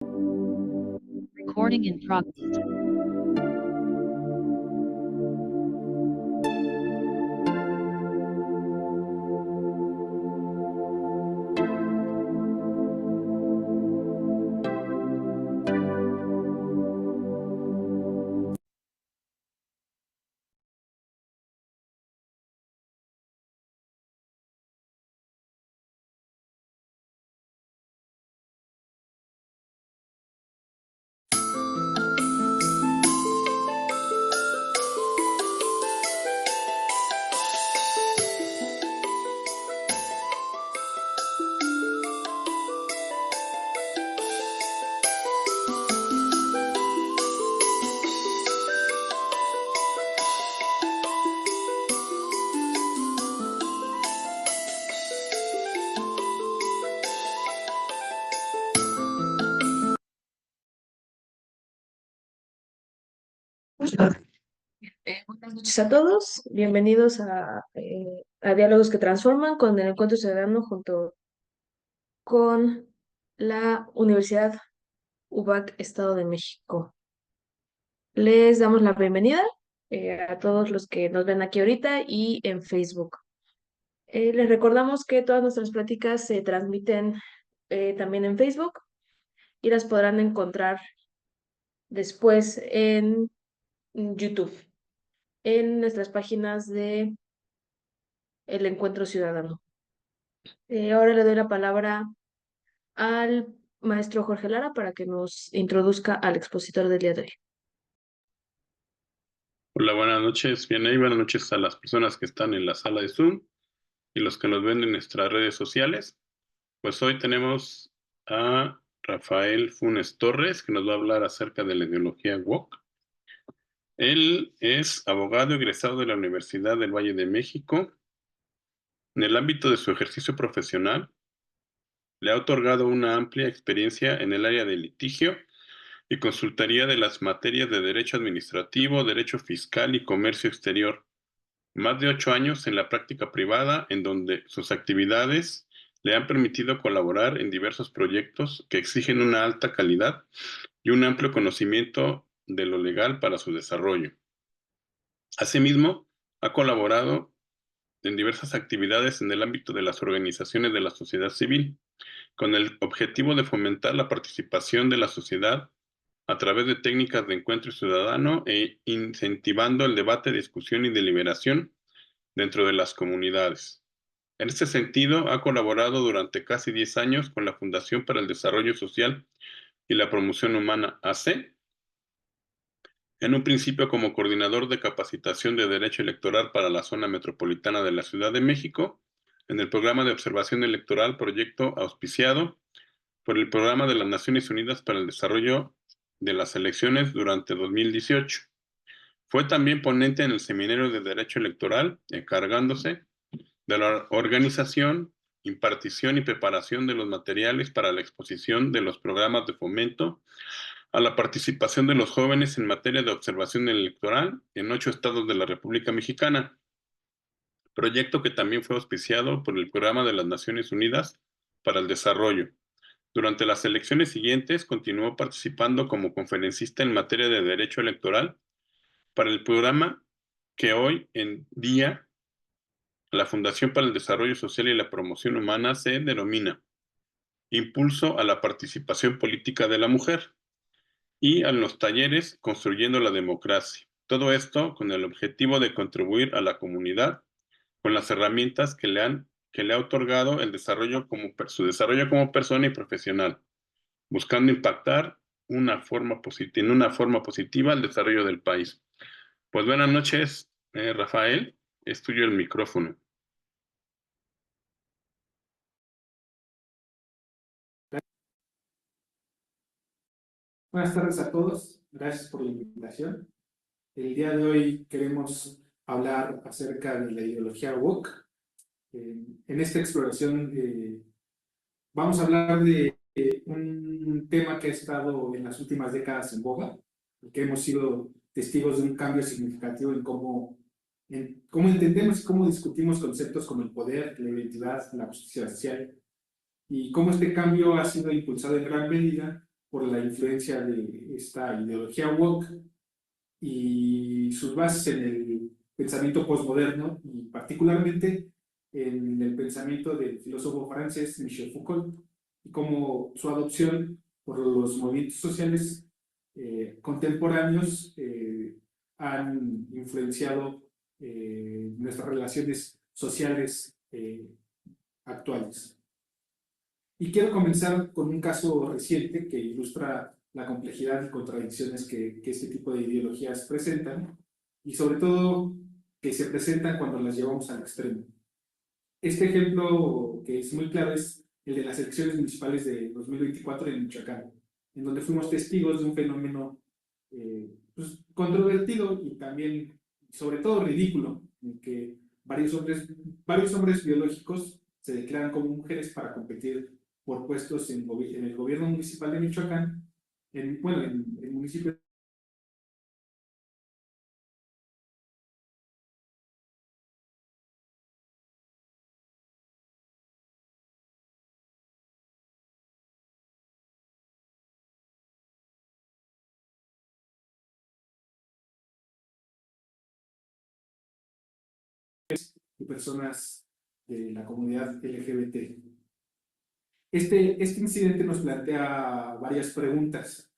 Recording in progress. Buenas noches a todos, bienvenidos a Diálogos que Transforman con el Encuentro Ciudadano junto con la Universidad UBAC Estado de México. Les damos la bienvenida a todos los que nos ven aquí ahorita y en Facebook. Les recordamos que todas nuestras pláticas se transmiten también en Facebook y las podrán encontrar después en YouTube, en nuestras páginas de El Encuentro Ciudadano. Ahora le doy la palabra al maestro Jorge Lara para que nos introduzca al expositor del día de hoy. Hola, buenas noches. Bien, ahí buenas noches a las personas que están en la sala de Zoom y los que nos ven en nuestras redes sociales. Pues hoy tenemos a Rafael Funes Torres, que nos va a hablar acerca de la ideología woke. Él es abogado egresado de la Universidad del Valle de México. En el ámbito de su ejercicio profesional, le ha otorgado una amplia experiencia en el área de litigio y consultoría de las materias de derecho administrativo, derecho fiscal y comercio exterior. Más de 8 años en la práctica privada, en donde sus actividades le han permitido colaborar en diversos proyectos que exigen una alta calidad y un amplio conocimiento de lo legal para su desarrollo. Asimismo, ha colaborado en diversas actividades en el ámbito de las organizaciones de la sociedad civil, con el objetivo de fomentar la participación de la sociedad a través de técnicas de encuentro ciudadano e incentivando el debate, discusión y deliberación dentro de las comunidades. En este sentido, ha colaborado durante casi 10 años con la Fundación para el Desarrollo Social y la Promoción Humana, AC, en un principio como coordinador de capacitación de derecho electoral para la zona metropolitana de la Ciudad de México, en el programa de observación electoral, proyecto auspiciado por el Programa de las Naciones Unidas para el Desarrollo de las Elecciones durante 2018. Fue también ponente en el Seminario de Derecho Electoral, encargándose de la organización, impartición y preparación de los materiales para la exposición de los programas de fomento a la participación de los jóvenes en materia de observación electoral en 8 estados de la República Mexicana, proyecto que también fue auspiciado por el Programa de las Naciones Unidas para el Desarrollo. Durante las elecciones siguientes continuó participando como conferencista en materia de derecho electoral para el programa que hoy en día la Fundación para el Desarrollo Social y la Promoción Humana se denomina Impulso a la Participación Política de la Mujer y a los talleres Construyendo la Democracia. Todo esto con el objetivo de contribuir a la comunidad con las herramientas que le ha otorgado su desarrollo como persona y profesional, buscando impactar en una forma positiva el desarrollo del país. Pues buenas noches, Rafael, es tuyo el micrófono. Buenas tardes a todos, gracias por la invitación. El día de hoy queremos hablar acerca de la ideología woke. En esta exploración vamos a hablar de un tema que ha estado en las últimas décadas en boga, que hemos sido testigos de un cambio significativo en cómo entendemos y cómo discutimos conceptos como el poder, la identidad, la justicia social, y cómo este cambio ha sido impulsado en gran medida por la influencia de esta ideología woke y sus bases en el pensamiento postmoderno y particularmente en el pensamiento del filósofo francés Michel Foucault y cómo su adopción por los movimientos sociales contemporáneos han influenciado nuestras relaciones sociales actuales. Y quiero comenzar con un caso reciente que ilustra la complejidad y contradicciones que este tipo de ideologías presentan y sobre todo que se presentan cuando las llevamos al extremo. Este ejemplo que es muy claro es el de las elecciones municipales de 2024 en Michoacán, en donde fuimos testigos de un fenómeno pues, controvertido y también, sobre todo, ridículo, en que varios hombres biológicos se declaran como mujeres para competir por puestos en el gobierno municipal de Michoacán, en el municipio. Y personas de la comunidad LGBT. Este incidente nos plantea varias preguntas.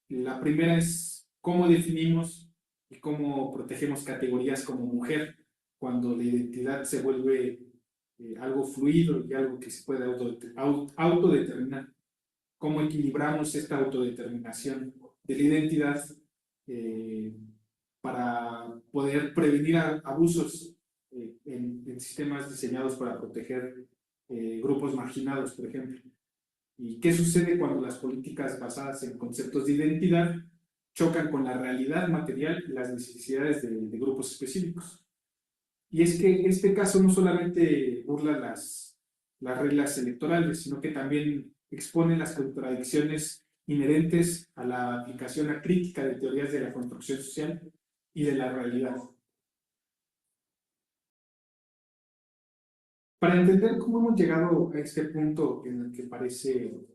La primera es cómo definimos y cómo protegemos categorías como mujer cuando la identidad se vuelve algo fluido y algo que se puede autodeterminar. ¿Cómo equilibramos esta autodeterminación de la identidad para poder prevenir abusos en sistemas diseñados para proteger grupos marginados, por ejemplo? ¿Y qué sucede cuando las políticas basadas en conceptos de identidad chocan con la realidad material y las necesidades de grupos específicos? Y es que este caso no solamente burla las reglas electorales, sino que también expone las contradicciones inherentes a la aplicación acrítica de teorías de la construcción social y de la realidad. Para entender cómo hemos llegado a este punto en el que parece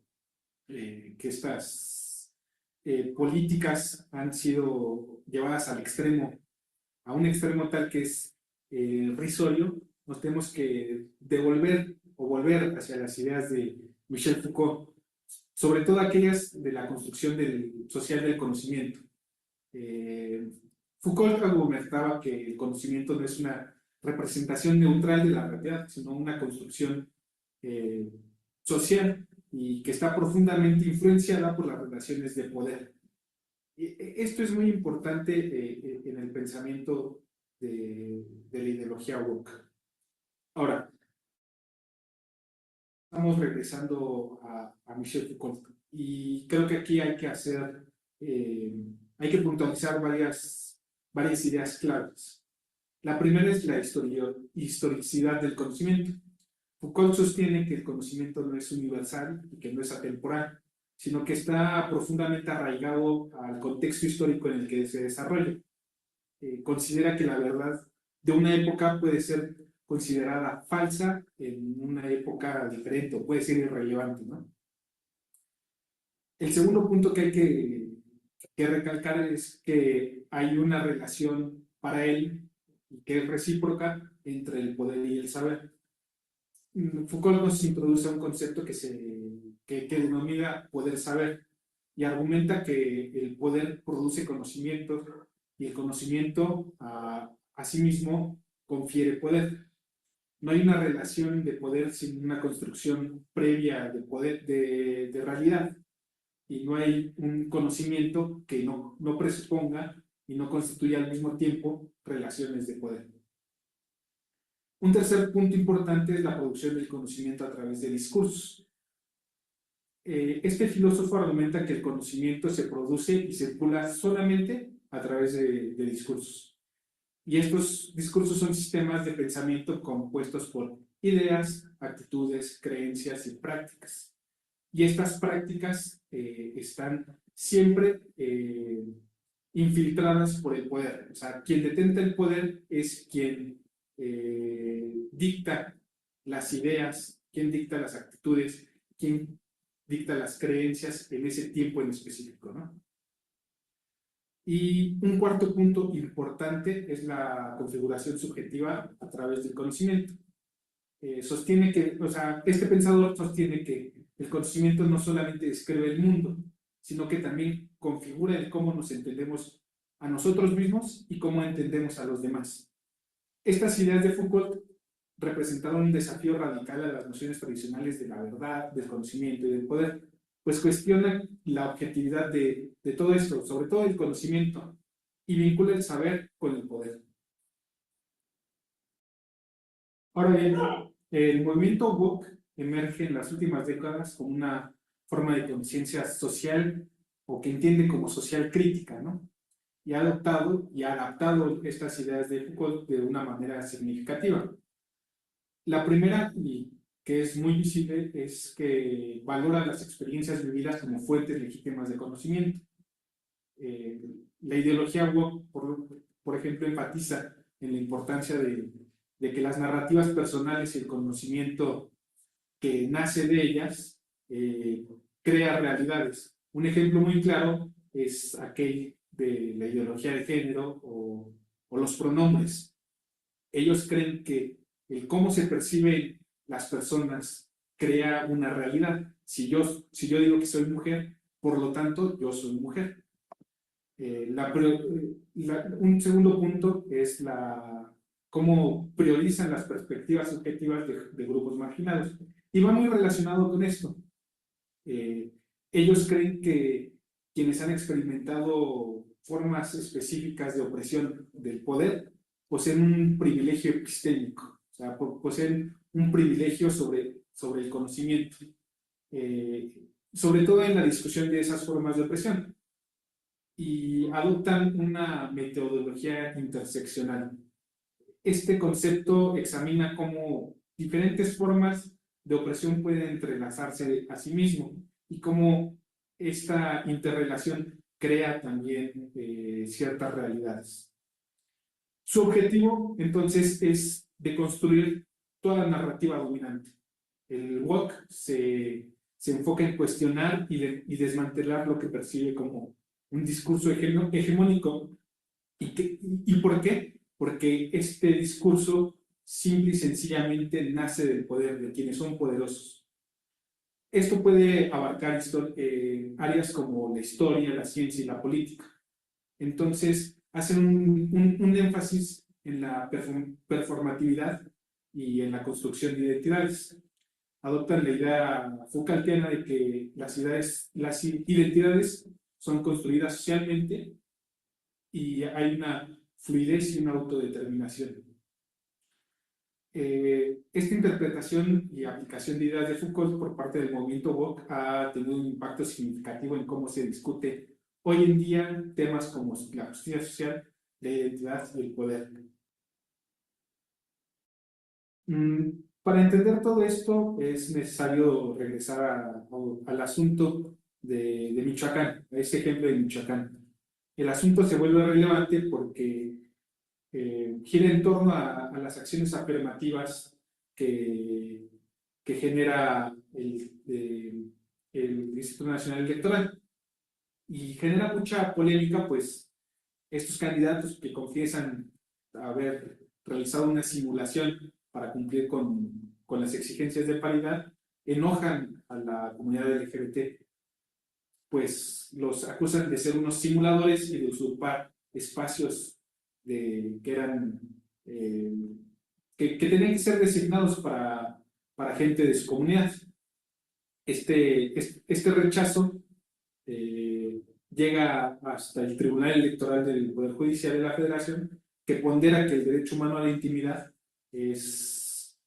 que estas políticas han sido llevadas al extremo, a un extremo tal que es risorio, nos tenemos que volver hacia las ideas de Michel Foucault, sobre todo aquellas de la construcción social del conocimiento. Foucault argumentaba que el conocimiento no es una representación neutral de la realidad, sino una construcción social y que está profundamente influenciada por las relaciones de poder. Esto es muy importante en el pensamiento de la ideología woke. Ahora, estamos regresando a Michel Foucault y creo que aquí hay que puntualizar varias ideas claves. La primera es la historicidad del conocimiento. Foucault sostiene que el conocimiento no es universal y que no es atemporal, sino que está profundamente arraigado al contexto histórico en el que se desarrolla. Considera que la verdad de una época puede ser considerada falsa en una época diferente o puede ser irrelevante, ¿no? El segundo punto que hay que recalcar es que hay una relación para él y que es recíproca entre el poder y el saber. Foucault nos introduce un concepto que denomina poder saber y argumenta que el poder produce conocimiento y el conocimiento a sí mismo confiere poder. No hay una relación de poder sin una construcción previa de poder de realidad y no hay un conocimiento que no presuponga y no constituya al mismo tiempo relaciones de poder. Un tercer punto importante es la producción del conocimiento a través de discursos. Este filósofo argumenta que el conocimiento se produce y circula solamente a través de discursos. Y estos discursos son sistemas de pensamiento compuestos por ideas, actitudes, creencias y prácticas. Y estas prácticas están siempre infiltradas por el poder. O sea, quien detenta el poder es quien dicta las ideas, quien dicta las actitudes, quien dicta las creencias en ese tiempo en específico, ¿no? Y un cuarto punto importante es la configuración subjetiva a través del conocimiento. Sostiene que, o sea, este pensador sostiene que el conocimiento no solamente describe el mundo, sino que también configura el cómo nos entendemos a nosotros mismos y cómo entendemos a los demás. Estas ideas de Foucault representaron un desafío radical a las nociones tradicionales de la verdad, del conocimiento y del poder, pues cuestionan la objetividad de todo esto, sobre todo el conocimiento, y vincula el saber con el poder. Ahora bien, el movimiento woke emerge en las últimas décadas como una forma de conciencia social o que entiende como social crítica, ¿no? Y ha adoptado y adaptado estas ideas de Foucault de una manera significativa. La primera, y que es muy visible, es que valora las experiencias vividas como fuentes legítimas de conocimiento. La ideología woke, por ejemplo, enfatiza en la importancia de que las narrativas personales y el conocimiento que nace de ellas crea realidades. Un ejemplo muy claro es aquel de la ideología de género o los pronombres. Ellos creen que el cómo se perciben las personas crea una realidad. Si yo digo que soy mujer, por lo tanto, yo soy mujer. Un segundo punto es cómo priorizan las perspectivas subjetivas de grupos marginados. Y va muy relacionado con esto. Ellos creen que quienes han experimentado formas específicas de opresión del poder poseen un privilegio epistémico, o sea, poseen un privilegio sobre el conocimiento, sobre todo en la discusión de esas formas de opresión, y adoptan una metodología interseccional. Este concepto examina cómo diferentes formas de opresión pueden entrelazarse a sí mismo y cómo esta interrelación crea también ciertas realidades. Su objetivo, entonces, es deconstruir toda la narrativa dominante. El woke se enfoca en cuestionar y desmantelar lo que percibe como un discurso hegemónico. ¿Y por qué? Porque este discurso simple y sencillamente nace del poder, de quienes son poderosos. Esto puede abarcar áreas como la historia, la ciencia y la política. Entonces, hacen un énfasis en la performatividad y en la construcción de identidades. Adoptan la idea Foucaultiana de que las identidades son construidas socialmente y hay una fluidez y una autodeterminación. Esta interpretación y aplicación de ideas de Foucault por parte del movimiento woke ha tenido un impacto significativo en cómo se discute hoy en día temas como la justicia social, la identidad y el poder. Para entender todo esto es necesario regresar al asunto de Michoacán, a ese ejemplo de Michoacán. El asunto se vuelve relevante porque gira en torno a las acciones afirmativas que genera el Instituto Nacional Electoral. Y genera mucha polémica, pues estos candidatos que confiesan haber realizado una simulación para cumplir con las exigencias de paridad, enojan a la comunidad LGBT, pues los acusan de ser unos simuladores y de usurpar espacios que eran que tenían que ser designados para gente de su comunidad. Este rechazo llega hasta el Tribunal Electoral del Poder Judicial de la Federación, que pondera que el derecho humano a la intimidad es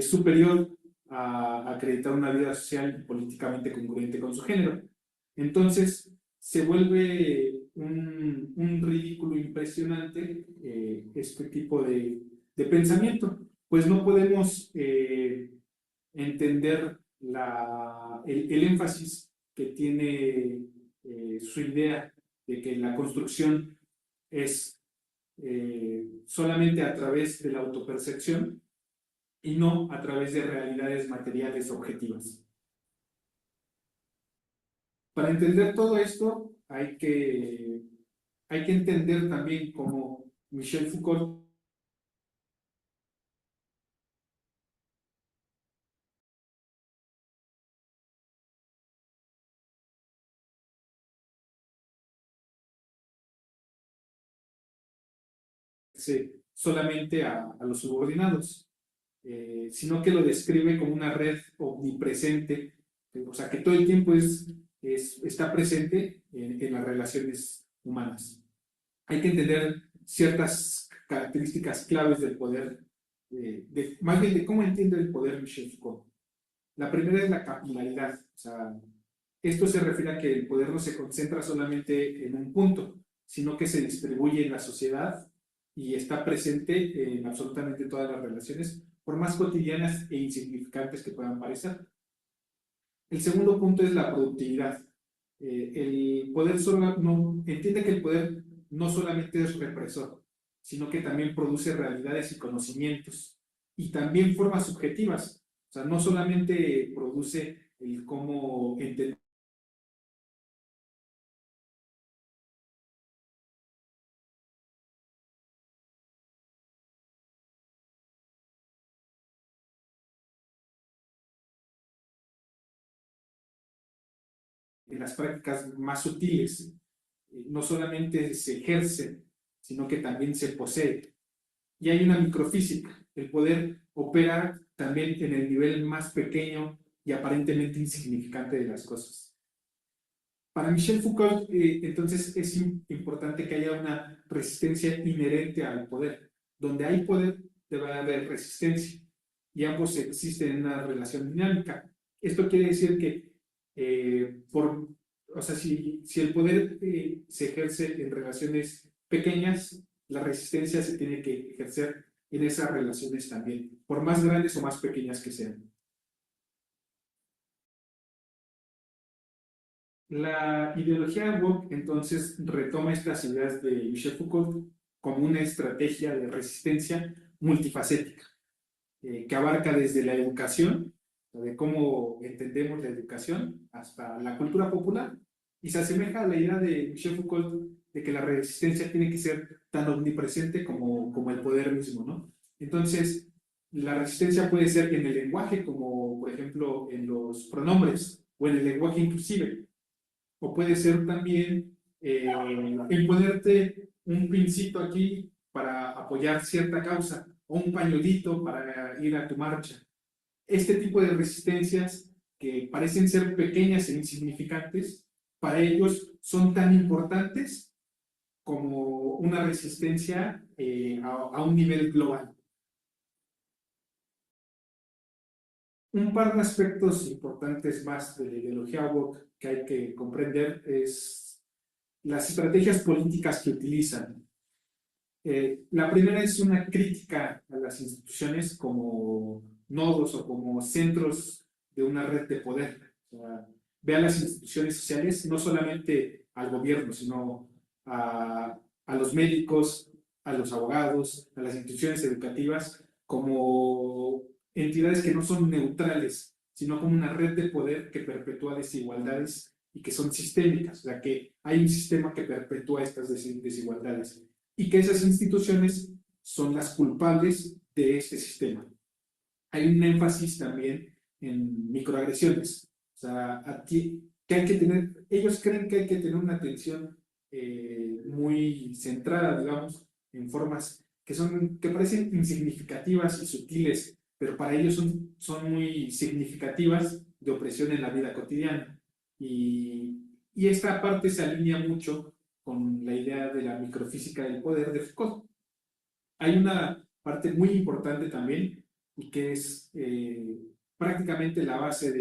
superior a acreditar una vida social y políticamente congruente con su género. Entonces, se vuelve un ridículo impresionante este tipo de pensamiento, pues no podemos entender el énfasis que tiene su idea de que la construcción es solamente a través de la autopercepción y no a través de realidades materiales objetivas. Para entender todo esto, hay que entender también cómo Michel Foucault solamente a los subordinados, sino que lo describe como una red omnipresente, o sea, que todo el tiempo está presente en las relaciones humanas. Hay que entender ciertas características claves del poder, más bien de cómo entiende el poder Michel Foucault. La primera es la capilaridad, o sea, esto se refiere a que el poder no se concentra solamente en un punto, sino que se distribuye en la sociedad y está presente en absolutamente todas las relaciones, por más cotidianas e insignificantes que puedan parecer. El segundo punto es la productividad. El poder entiende que el poder no solamente es represor, sino que también produce realidades y conocimientos, y también formas subjetivas. O sea, no solamente produce el cómo entender en las prácticas más sutiles, no solamente se ejerce, sino que también se posee. Y hay una microfísica. El poder opera también en el nivel más pequeño y aparentemente insignificante de las cosas. Para Michel Foucault, entonces, es importante que haya una resistencia inherente al poder. Donde hay poder, debe haber resistencia. Y ambos existen en una relación dinámica. Esto quiere decir que, o sea, si el poder se ejerce en relaciones pequeñas, la resistencia se tiene que ejercer en esas relaciones también, por más grandes o más pequeñas que sean. La ideología woke entonces retoma estas ideas de Michel Foucault como una estrategia de resistencia multifacética, que abarca desde la educación, de cómo entendemos la educación, hasta la cultura popular, y se asemeja a la idea de Michel Foucault de que la resistencia tiene que ser tan omnipresente como el poder mismo, ¿no? Entonces, la resistencia puede ser en el lenguaje, como por ejemplo en los pronombres, o en el lenguaje inclusive, o puede ser también el ponerte un pincito aquí para apoyar cierta causa, o un pañuelito para ir a tu marcha. Este tipo de resistencias que parecen ser pequeñas e insignificantes, para ellos son tan importantes como una resistencia a un nivel global. Un par de aspectos importantes más de la ideología woke que hay que comprender es las estrategias políticas que utilizan. La primera es una crítica a las instituciones como nodos o como centros de una red de poder. O sea, ve a las instituciones sociales, no solamente al gobierno, sino a los médicos, a los abogados, a las instituciones educativas, como entidades que no son neutrales, sino como una red de poder que perpetúa desigualdades y que son sistémicas, o sea, que hay un sistema que perpetúa estas desigualdades y que esas instituciones son las culpables de este sistema. Hay un énfasis también en microagresiones, o sea, que hay que tener, ellos creen que hay que tener una atención muy centrada, digamos, en formas que parecen insignificativas y sutiles, pero para ellos son muy significativas de opresión en la vida cotidiana. Y esta parte se alinea mucho con la idea de la microfísica del poder de Foucault. Hay una parte muy importante también, y que es prácticamente la base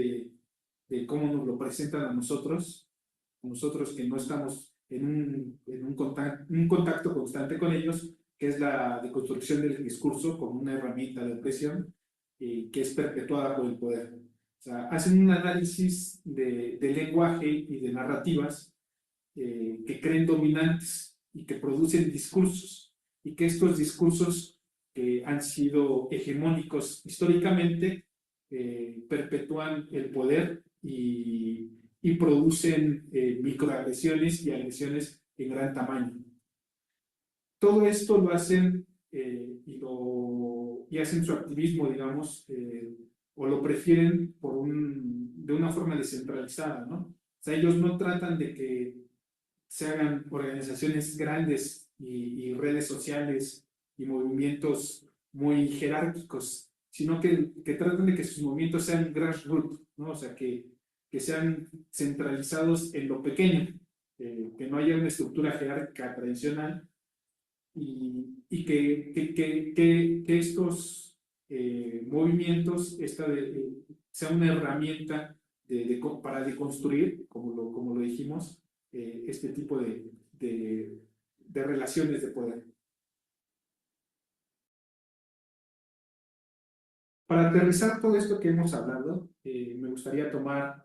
de cómo nos lo presentan a nosotros que no estamos en un contacto constante con ellos, que es la deconstrucción del discurso como una herramienta de opresión que es perpetuada por el poder. O sea, hacen un análisis de lenguaje y de narrativas que creen dominantes y que producen discursos, y que estos discursos que han sido hegemónicos históricamente perpetúan el poder y y producen microagresiones y agresiones en gran tamaño. Todo esto lo hacen y hacen su activismo, digamos, o lo prefieren de una forma descentralizada, ¿no? O sea, ellos no tratan de que se hagan organizaciones grandes y redes sociales y movimientos muy jerárquicos, sino que tratan de que sus movimientos sean grassroots, ¿no? O sea, que sean centralizados en lo pequeño, que no haya una estructura jerárquica tradicional y que estos movimientos sean una herramienta para deconstruir, como lo dijimos, este tipo de relaciones de poder. Para aterrizar todo esto que hemos hablado, me gustaría tomar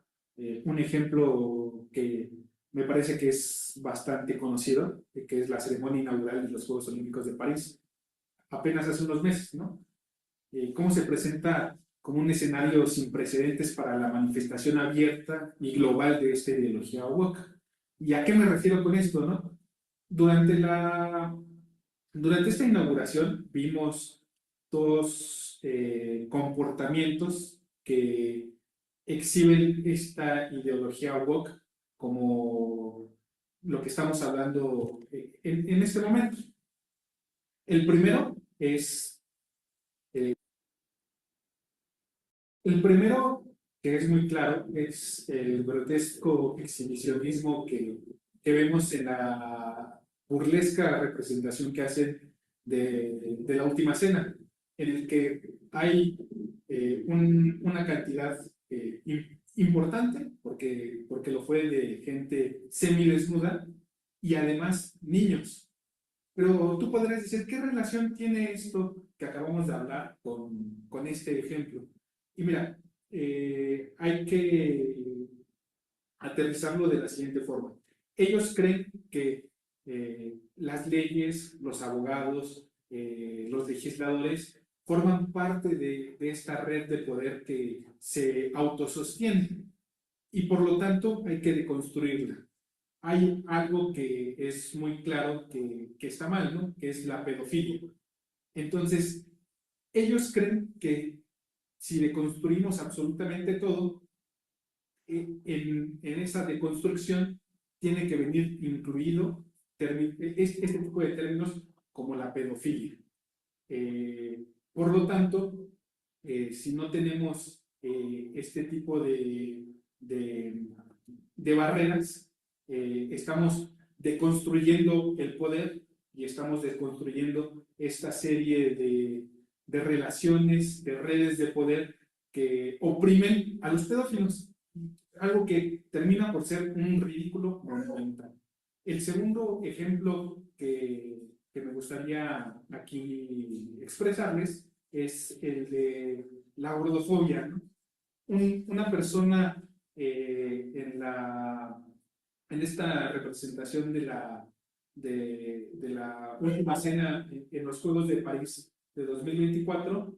un ejemplo que me parece que es bastante conocido, que es la ceremonia inaugural de los Juegos Olímpicos de París, apenas hace unos meses, ¿no? Cómo se presenta como un escenario sin precedentes para la manifestación abierta y global de esta ideología woke. ¿Y a qué me refiero con esto, no? Durante esta inauguración vimos dos comportamientos que exhiben esta ideología woke como lo que estamos hablando en este momento. El primero que es muy claro, es el grotesco exhibicionismo que vemos en la burlesca representación que hacen de la Última Cena, en el que hay una cantidad importante, porque lo fue, de gente semidesnuda y además niños. Pero tú podrás decir, ¿qué relación tiene esto que acabamos de hablar con este ejemplo? Y mira, hay que aterrizarlo de la siguiente forma. Ellos creen que las leyes, los abogados, los legisladores forman parte de esta red de poder que se autosostiene y por lo tanto hay que deconstruirla. Hay algo que es muy claro que está mal, ¿no? Que es la pedofilia. Entonces, ellos creen que si deconstruimos absolutamente todo, en esa deconstrucción tiene que venir incluido este tipo de términos como la pedofilia. Por lo tanto, si no tenemos este tipo de barreras, estamos deconstruyendo el poder y estamos deconstruyendo esta serie de relaciones, de redes de poder que oprimen a los pedófilos, algo que termina por ser un ridículo monumental. El segundo ejemplo que me gustaría aquí expresarles es el de la gordofobia, ¿no? Una persona en esta representación de la Última Cena en los Juegos de París de 2024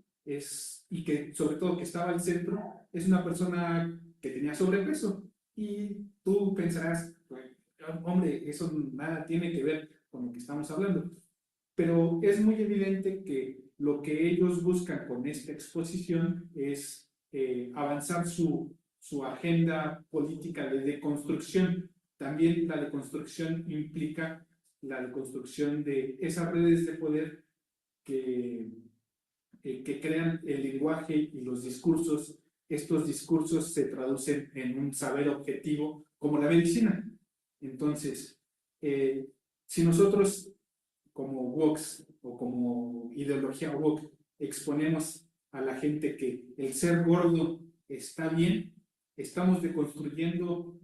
y que sobre todo que estaba al centro, es una persona que tenía sobrepeso. Y tú pensarás, hombre, eso nada tiene que ver con lo que estamos hablando. Pero es muy evidente que lo que ellos buscan con esta exposición es avanzar su agenda política de deconstrucción. También la deconstrucción implica la deconstrucción de esas redes de poder que crean el lenguaje y los discursos. Estos discursos se traducen en un saber objetivo como la medicina. Entonces, si nosotros como woke o como ideología woke exponemos a la gente que el ser gordo está bien, estamos deconstruyendo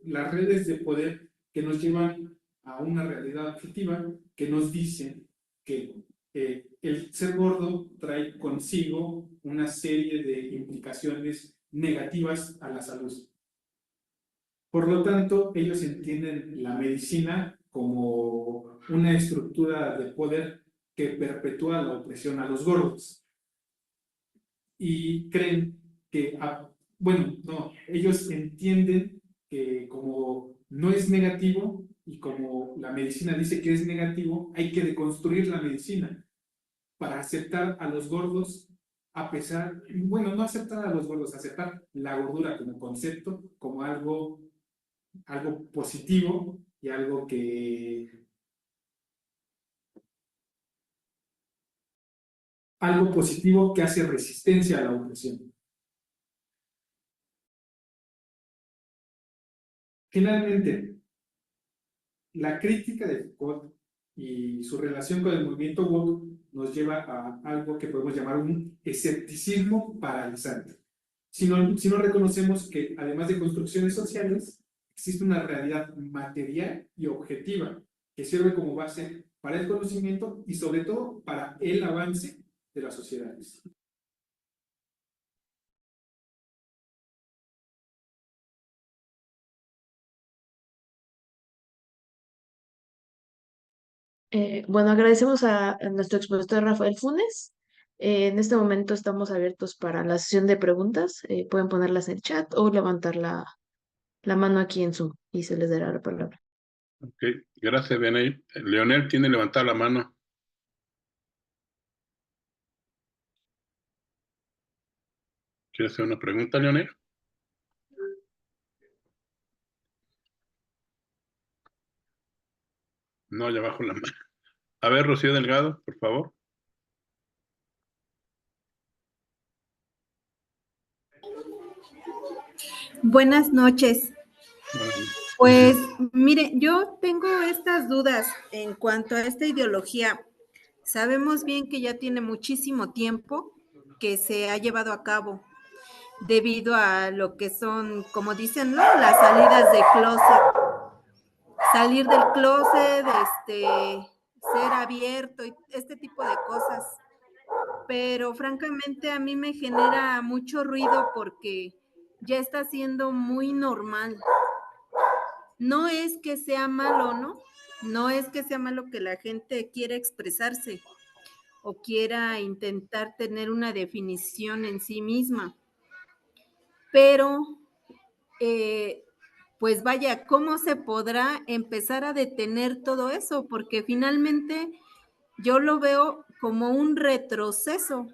las redes de poder que nos llevan a una realidad objetiva que nos dicen que el ser gordo trae consigo una serie de implicaciones negativas a la salud. Por lo tanto, ellos entienden la medicina como una estructura de poder que perpetúa la opresión a los gordos. Y creen que bueno, no, ellos entienden que como no es negativo y como la medicina dice que es negativo, hay que deconstruir la medicina para aceptar a los gordos a pesar, bueno, no aceptar a los gordos, aceptar la gordura como concepto, como algo positivo y algo positivo que hace resistencia a la opresión. Finalmente, la crítica de Foucault y su relación con el movimiento woke nos lleva a algo que podemos llamar un escepticismo paralizante. Si no reconocemos que, además de construcciones sociales, existe una realidad material y objetiva que sirve como base para el conocimiento y, sobre todo, para el avance de las sociedades. Bueno, agradecemos a nuestro expositor Rafael Funes. En este momento estamos abiertos para la sesión de preguntas. Pueden ponerlas en el chat o levantar la mano aquí en Zoom y se les dará la palabra. Ok, gracias, Vianey. Leonel tiene levantada la mano. ¿Quieres hacer una pregunta, Leonel? No, allá abajo la mano. A ver, Rocío Delgado, por favor. Buenas noches. Bueno, Pues mire, yo tengo estas dudas en cuanto a esta ideología. Sabemos bien que ya tiene muchísimo tiempo que se ha llevado a cabo debido a lo que son, como dicen, ¿no?, las salidas de closet. Salir del closet, ser abierto y este tipo de cosas. Pero francamente a mí me genera mucho ruido porque ya está siendo muy normal. No es que sea malo, ¿no? No es que sea malo que la gente quiera expresarse o quiera intentar tener una definición en sí misma. Pero, pues vaya, ¿cómo se podrá empezar a detener todo eso? Porque finalmente yo lo veo como un retroceso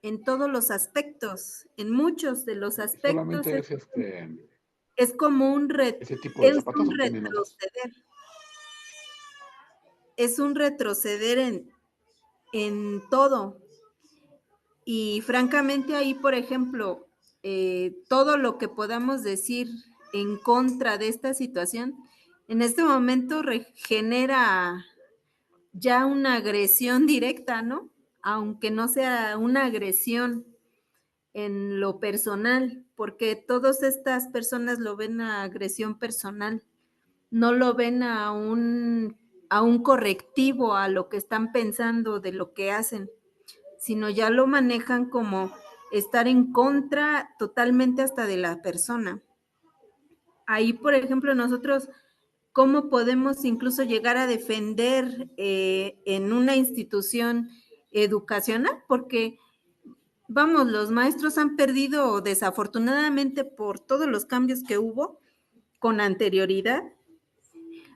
en todos los aspectos, en muchos de los aspectos. Solamente Es como un ese tipo de zapatos o tienen otros. retroceder. Es un retroceder en todo. Y francamente ahí, por ejemplo, todo lo que podamos decir en contra de esta situación, en este momento genera ya una agresión directa, ¿no? Aunque no sea una agresión en lo personal, porque todas estas personas lo ven a agresión personal, no lo ven a un correctivo a lo que están pensando de lo que hacen, sino ya lo manejan como estar en contra totalmente hasta de la persona. Ahí, por ejemplo, nosotros, ¿cómo podemos incluso llegar a defender en una institución educacional? Porque, vamos, los maestros han perdido, desafortunadamente, por todos los cambios que hubo con anterioridad,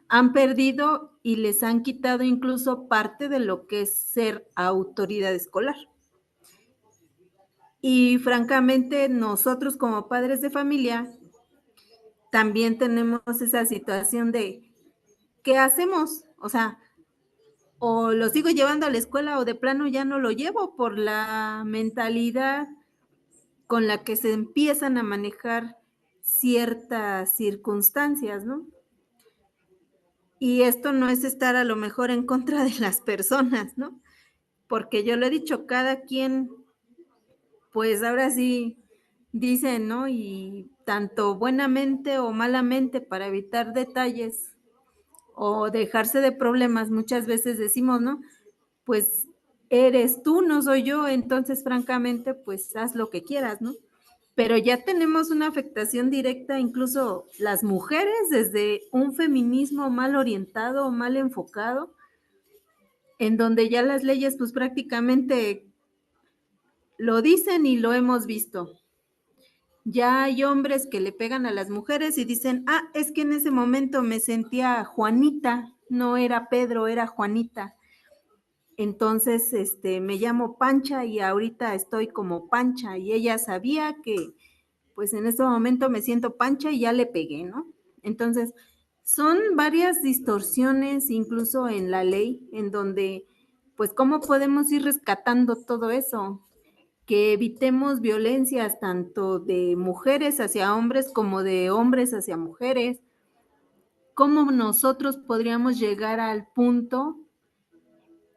han perdido y les han quitado incluso parte de lo que es ser autoridad escolar. Y francamente, nosotros como padres de familia también tenemos esa situación de ¿qué hacemos? O sea, o lo sigo llevando a la escuela o de plano ya no lo llevo por la mentalidad con la que se empiezan a manejar ciertas circunstancias, ¿no? Y esto no es estar a lo mejor en contra de las personas, ¿no? Porque yo lo he dicho, cada quien, pues ahora sí dicen, ¿no? Y tanto buenamente o malamente para evitar detalles o dejarse de problemas, muchas veces decimos, ¿no? Pues eres tú, no soy yo, entonces francamente, pues haz lo que quieras, ¿no? Pero ya tenemos una afectación directa, incluso las mujeres, desde un feminismo mal orientado, mal enfocado, en donde ya las leyes pues prácticamente lo dicen y lo hemos visto. Ya hay hombres que le pegan a las mujeres y dicen, es que en ese momento me sentía Juanita, no era Pedro, era Juanita. Entonces, me llamo Pancha y ahorita estoy como Pancha, y ella sabía que, pues en este momento me siento Pancha y ya le pegué, ¿no? Entonces, son varias distorsiones, incluso en la ley, en donde, pues, ¿cómo podemos ir rescatando todo eso? Que evitemos violencias tanto de mujeres hacia hombres como de hombres hacia mujeres. ¿Cómo nosotros podríamos llegar al punto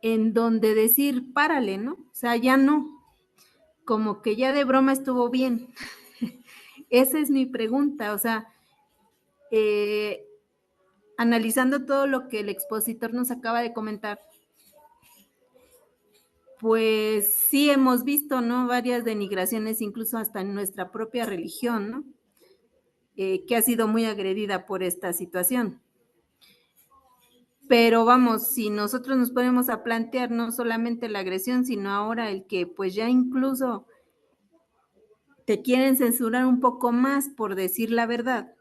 en donde decir, párale, ¿no? O sea, ya no, como que ya de broma estuvo bien. Esa es mi pregunta, o sea, analizando todo lo que el expositor nos acaba de comentar, pues sí hemos visto, ¿no? Varias denigraciones, incluso hasta en nuestra propia religión, ¿no? Que ha sido muy agredida por esta situación. Pero vamos, si nosotros nos ponemos a plantear no solamente la agresión, sino ahora el que pues ya incluso te quieren censurar un poco más por decir la verdad,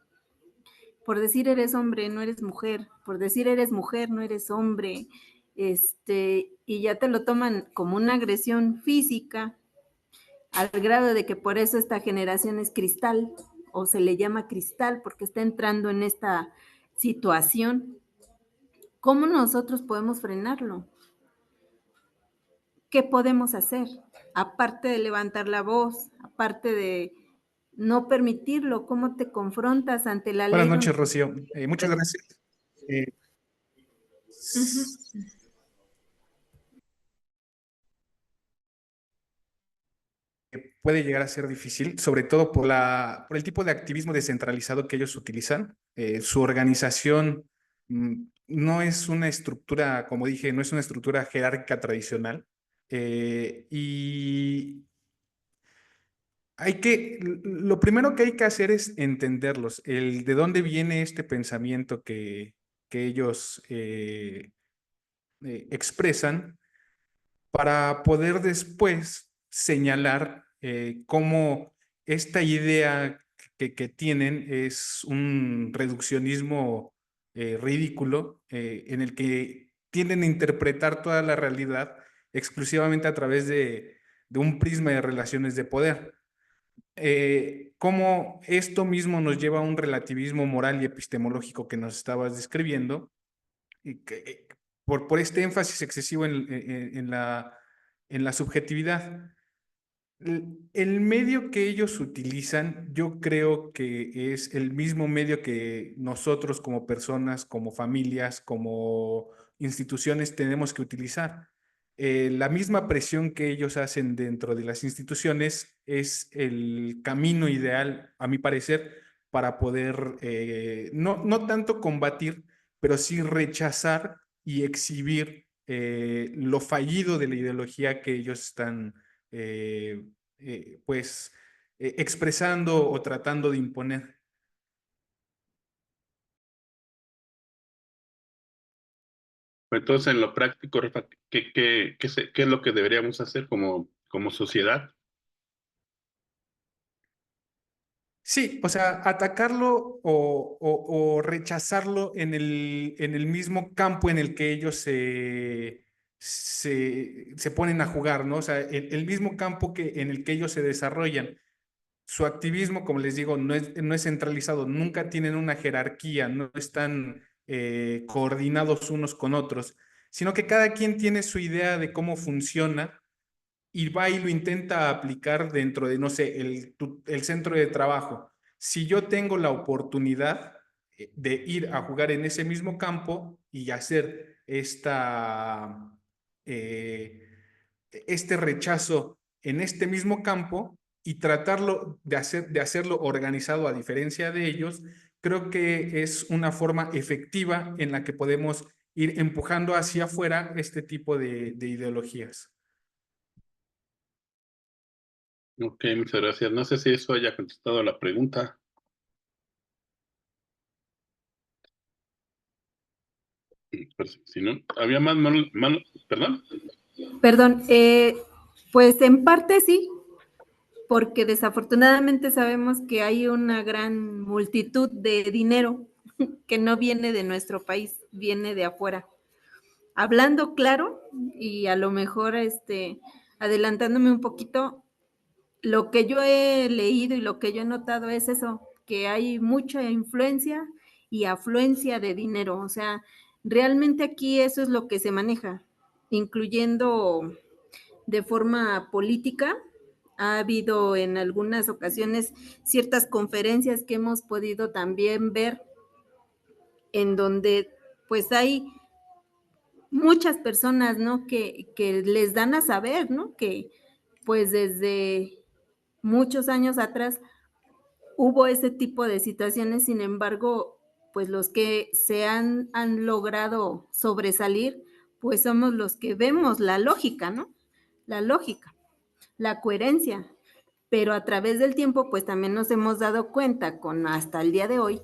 por decir eres hombre, no eres mujer, por decir eres mujer, no eres hombre, y ya te lo toman como una agresión física, al grado de que por eso esta generación es cristal, o se le llama cristal, porque está entrando en esta situación. ¿Cómo nosotros podemos frenarlo? ¿Qué podemos hacer? Aparte de levantar la voz, aparte de no permitirlo, ¿cómo te confrontas ante la Buenas ley? noches, Rocío. Muchas gracias. Ujú. Puede llegar a ser difícil, sobre todo por el tipo de activismo descentralizado que ellos utilizan. Su organización no es una estructura, como dije, no es una estructura jerárquica tradicional. Y lo primero que hay que hacer es entenderlos, de dónde viene este pensamiento que ellos expresan, para poder después señalar cómo esta idea que tienen es un reduccionismo ridículo, en el que tienden a interpretar toda la realidad exclusivamente a través de un prisma de relaciones de poder. Cómo esto mismo nos lleva a un relativismo moral y epistemológico que nos estabas describiendo, y por este énfasis excesivo en la subjetividad. El medio que ellos utilizan, yo creo que es el mismo medio que nosotros como personas, como familias, como instituciones tenemos que utilizar. La misma presión que ellos hacen dentro de las instituciones es el camino ideal, a mi parecer, para poder no tanto combatir, pero sí rechazar y exhibir lo fallido de la ideología que ellos están pues expresando o tratando de imponer. Entonces, en lo práctico, Rafa, ¿qué es lo que deberíamos hacer como sociedad? Sí, o sea, atacarlo o rechazarlo en el mismo campo en el que ellos se ponen a jugar, ¿no? O sea, el mismo campo en el que ellos se desarrollan. Su activismo, como les digo, no es centralizado, nunca tienen una jerarquía, no están coordinados unos con otros, sino que cada quien tiene su idea de cómo funciona y va y lo intenta aplicar dentro de, no sé, el centro de trabajo. Si yo tengo la oportunidad de ir a jugar en ese mismo campo y hacer este rechazo en este mismo campo y tratarlo de hacerlo organizado a diferencia de ellos, creo que es una forma efectiva en la que podemos ir empujando hacia afuera este tipo de ideologías. Ok, muchas gracias. No sé si eso haya contestado a la pregunta. Pues, si no, había más, perdón. Perdón, pues en parte sí, porque desafortunadamente sabemos que hay una gran multitud de dinero que no viene de nuestro país, viene de afuera. Hablando claro, y a lo mejor adelantándome un poquito, lo que yo he leído y lo que yo he notado es eso, que hay mucha influencia y afluencia de dinero. O sea, realmente aquí eso es lo que se maneja, incluyendo de forma política. Ha habido en algunas ocasiones ciertas conferencias que hemos podido también ver en donde pues hay muchas personas, ¿no? Que les dan a saber, ¿no? Que pues desde muchos años atrás hubo ese tipo de situaciones, sin embargo, pues los que se han logrado sobresalir, pues somos los que vemos la lógica, ¿no? La lógica, la coherencia, pero a través del tiempo, pues también nos hemos dado cuenta con hasta el día de hoy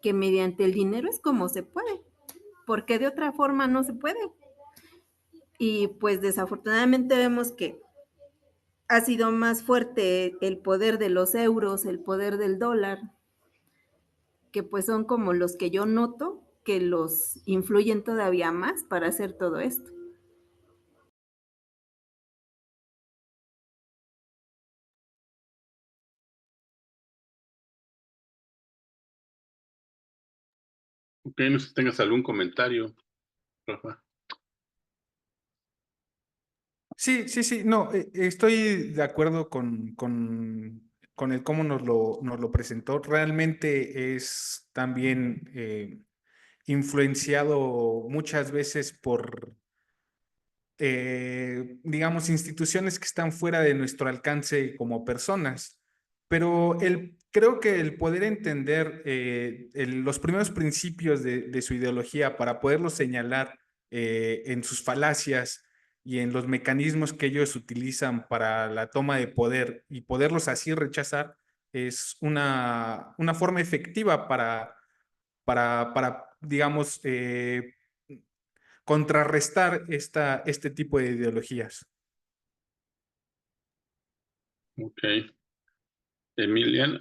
que mediante el dinero es como se puede, porque de otra forma no se puede. Y pues desafortunadamente vemos que ha sido más fuerte el poder de los euros, el poder del dólar, que pues son como los que yo noto que los influyen todavía más para hacer todo esto. Ok, no sé si tengas algún comentario, Rafa. Sí, no, estoy de acuerdo con el cómo nos lo presentó. Realmente es también influenciado muchas veces por, digamos, instituciones que están fuera de nuestro alcance como personas. Pero creo que el poder entender los primeros principios de su ideología para poderlos señalar en sus falacias y en los mecanismos que ellos utilizan para la toma de poder y poderlos así rechazar es una forma efectiva para digamos, contrarrestar este tipo de ideologías. Ok. Emiliano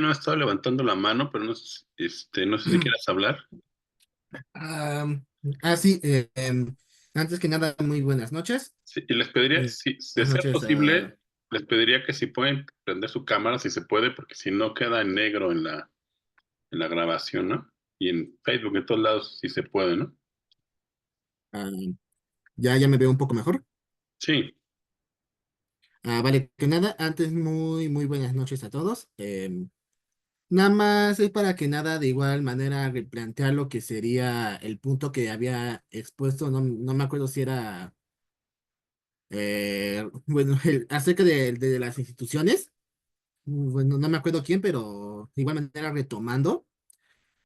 ha estado levantando la mano, pero no no sé si quieras hablar. Ah, sí, antes que nada, muy buenas noches. Sí, y les pediría, Eh, si de buenas ser noches posible, les pediría que si pueden prender su cámara, si se puede, porque si no queda en negro en la grabación, ¿no? Y en Facebook, en todos lados, si se puede, ¿no? ah, ya me veo un poco mejor. Sí, Vale, que nada, antes muy buenas noches a todos. Nada más es para que nada, de igual manera, replantear lo que sería el punto que había expuesto, no me acuerdo si era, bueno, acerca de las instituciones. Bueno, no me acuerdo quién, pero de igual manera retomando.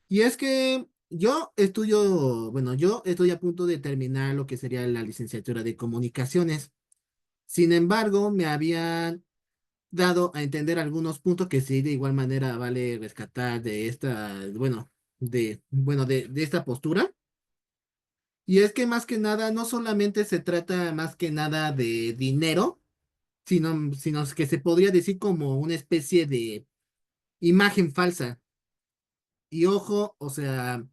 Y es que yo estoy a punto de terminar lo que sería la licenciatura de comunicaciones. Sin embargo, me habían dado a entender algunos puntos que sí, de igual manera vale rescatar de esta, de esta postura. Y es que más que nada, no solamente se trata más que nada de dinero, sino que se podría decir como una especie de imagen falsa. Y ojo, o sea,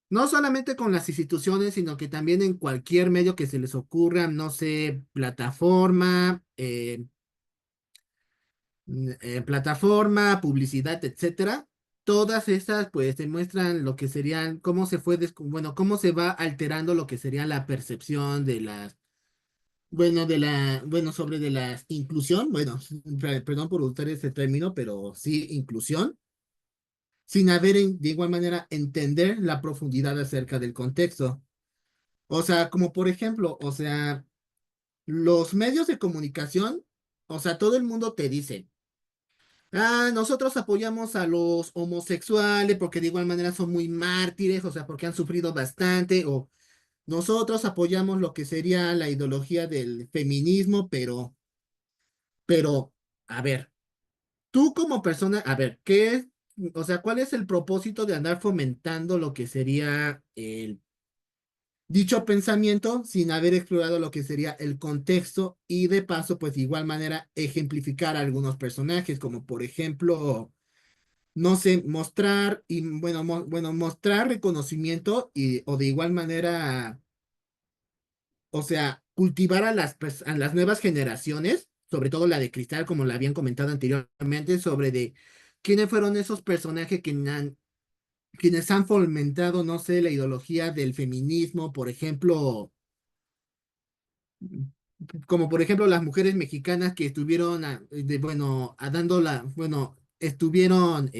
no solamente con las instituciones, sino que también en cualquier medio que se les ocurra, no sé, plataforma, publicidad, etcétera. Todas estas pues te muestran lo que serían, cómo se fue, cómo se va alterando lo que sería la percepción de las, sobre de la inclusión, perdón por usar ese término, pero sí inclusión, sin haber de igual manera entender la profundidad acerca del contexto. O sea, como por ejemplo, o sea, los medios de comunicación, o sea, todo el mundo te dice, nosotros apoyamos a los homosexuales porque de igual manera son muy mártires, o sea, porque han sufrido bastante, o nosotros apoyamos lo que sería la ideología del feminismo, pero, a ver, tú como persona, a ver, o sea, ¿cuál es el propósito de andar fomentando lo que sería dicho pensamiento sin haber explorado lo que sería el contexto y de paso, pues de igual manera, ejemplificar a algunos personajes, como por ejemplo, no sé, mostrar, y bueno, mostrar reconocimiento o de igual manera, o sea, cultivar a las nuevas generaciones, sobre todo la de Cristal, como la habían comentado anteriormente, sobre de quiénes fueron esos personajes quienes han fomentado, no sé, la ideología del feminismo, por ejemplo, como por ejemplo las mujeres mexicanas que estuvieron, bueno, bueno, estuvieron,